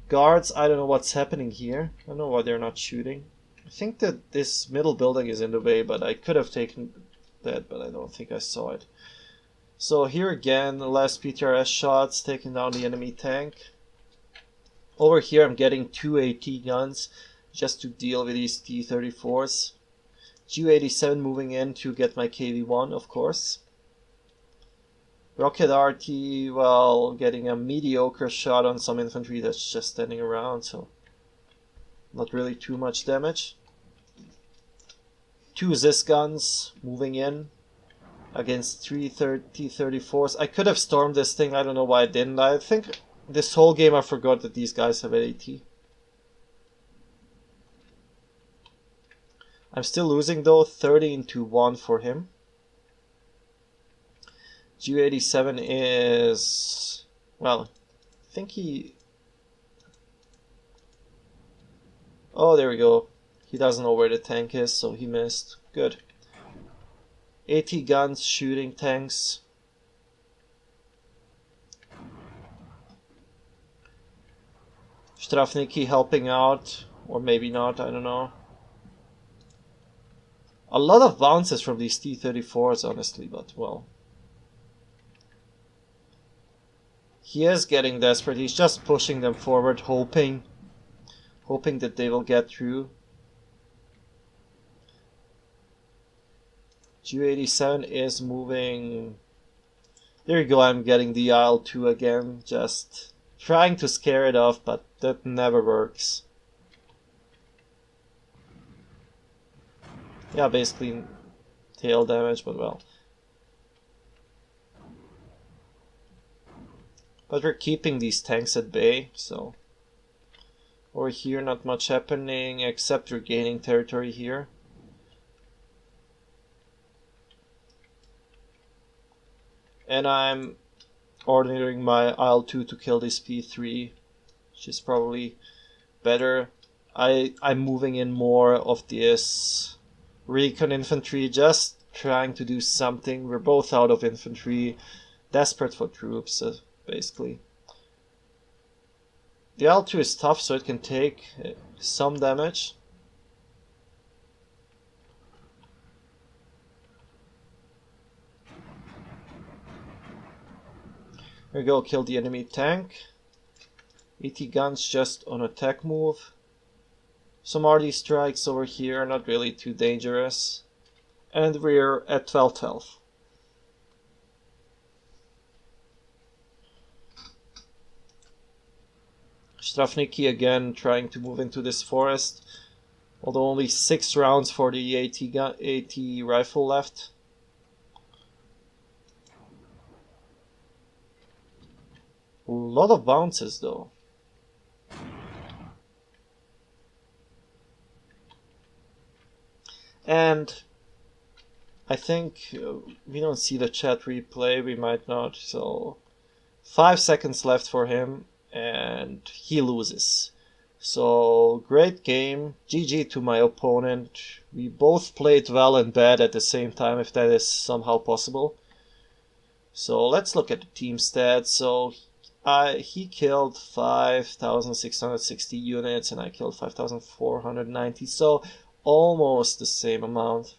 Guards, I don't know what's happening here. I don't know why they're not shooting. I think that this middle building is in the way, but I could have taken that, but I don't think I saw it. So here again, the last PTRS shots, taking down the enemy tank. Over here I'm getting 2 AT guns just to deal with these T-34s. Ju-87 moving in to get my KV-1, of course. Rocket RT, well, getting a mediocre shot on some infantry that's just standing around, so not really too much damage. 2 Zis guns moving in against 3 T-34s. I could have stormed this thing, I don't know why I didn't. I think this whole game I forgot that these guys have an AT. I'm still losing though, 13-1 for him. Ju-87 is... well, I think he... oh, there we go. He doesn't know where the tank is, so he missed. Good. AT guns shooting tanks. Strafnicki helping out, or maybe not, I don't know. A lot of bounces from these T-34s, honestly, but well. He is getting desperate. He's just pushing them forward, hoping that they will get through. Ju-87 is moving. There you go, I'm getting the IL-2 again. Just trying to scare it off, but that never works. Yeah, basically tail damage, but well. But we're keeping these tanks at bay, so over here not much happening except we're gaining territory here. And I'm ordering my IL-2 to kill this P3, which is probably better. I'm moving in more of this recon infantry, just trying to do something. We're both out of infantry, desperate for troops, basically. The IL-2 is tough, so it can take some damage. Here we go, kill the enemy tank. 80 guns just on attack move. Some RD strikes over here, not really too dangerous. And we're at 12-12. Strafnicki again trying to move into this forest. Although only 6 rounds for the AT rifle left. A lot of bounces though. And I think we don't see the chat replay, we might not, so 5 seconds left for him and he loses. So great game, GG to my opponent. We both played well and bad at the same time, if that is somehow possible. So let's look at the team stats. So he killed 5,660 units and I killed 5,490, so almost the same amount.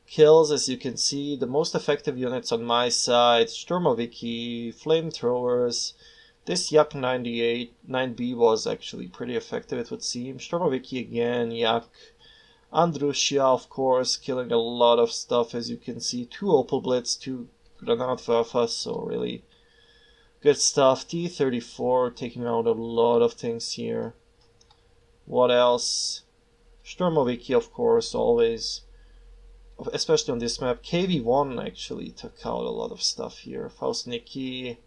Kills, as you can see, the most effective units on my side: Sturmoviki, flamethrowers. This Yak 98 9B was actually pretty effective, it would seem. Sturmoviki again, Yak. Andrusia, of course, killing a lot of stuff, as you can see. 2 Opel Blitz, 2 Granatwerfer, so really good stuff. T-34 taking out a lot of things here. What else? Sturmoviki, of course, always. Especially on this map. KV-1 actually took out a lot of stuff here. Faustniki.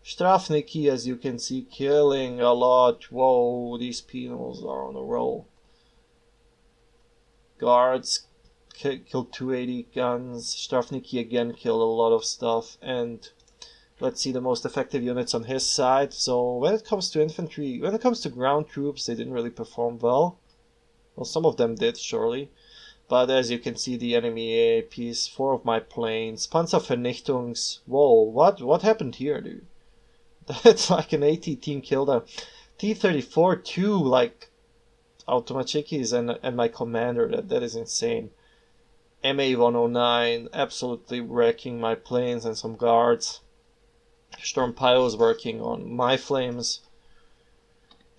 Strafnicki, as you can see, killing a lot. Whoa, these penals are on a roll. Guards killed 280 guns. Strafnicki again killed a lot of stuff. And let's see the most effective units on his side. So when it comes to infantry, when it comes to ground troops, they didn't really perform well. Well, some of them did, surely. But as you can see, the enemy AAPs, 4 of my planes, Panzervernichtungs. Whoa, what happened here, dude? That's like an AT team killed a T-34, 2 like Automachikis and my commander. That is insane. MA-109 absolutely wrecking my planes and some guards. Storm Pyro's working on my flames.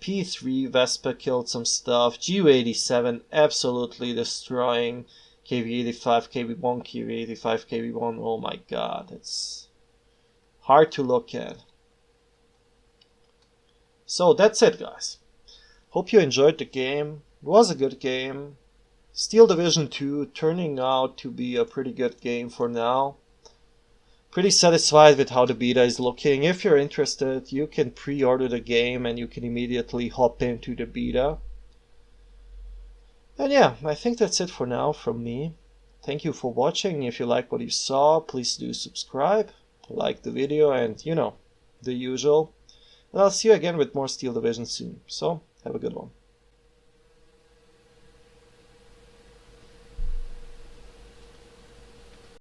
P3 Vespa killed some stuff. Ju-87 absolutely destroying. KV-85, KV-1, KV-85, KV-1. Oh my god, it's hard to look at. So that's it, guys. Hope you enjoyed the game. It was a good game. Steel Division 2 turning out to be a pretty good game for now. Pretty satisfied with how the beta is looking. If you're interested, you can pre-order the game and you can immediately hop into the beta. And yeah, I think that's it for now from me. Thank you for watching. If you like what you saw, please do subscribe, like the video, and you know, the usual. And I'll see you again with more Steel Division soon. So, have a good one.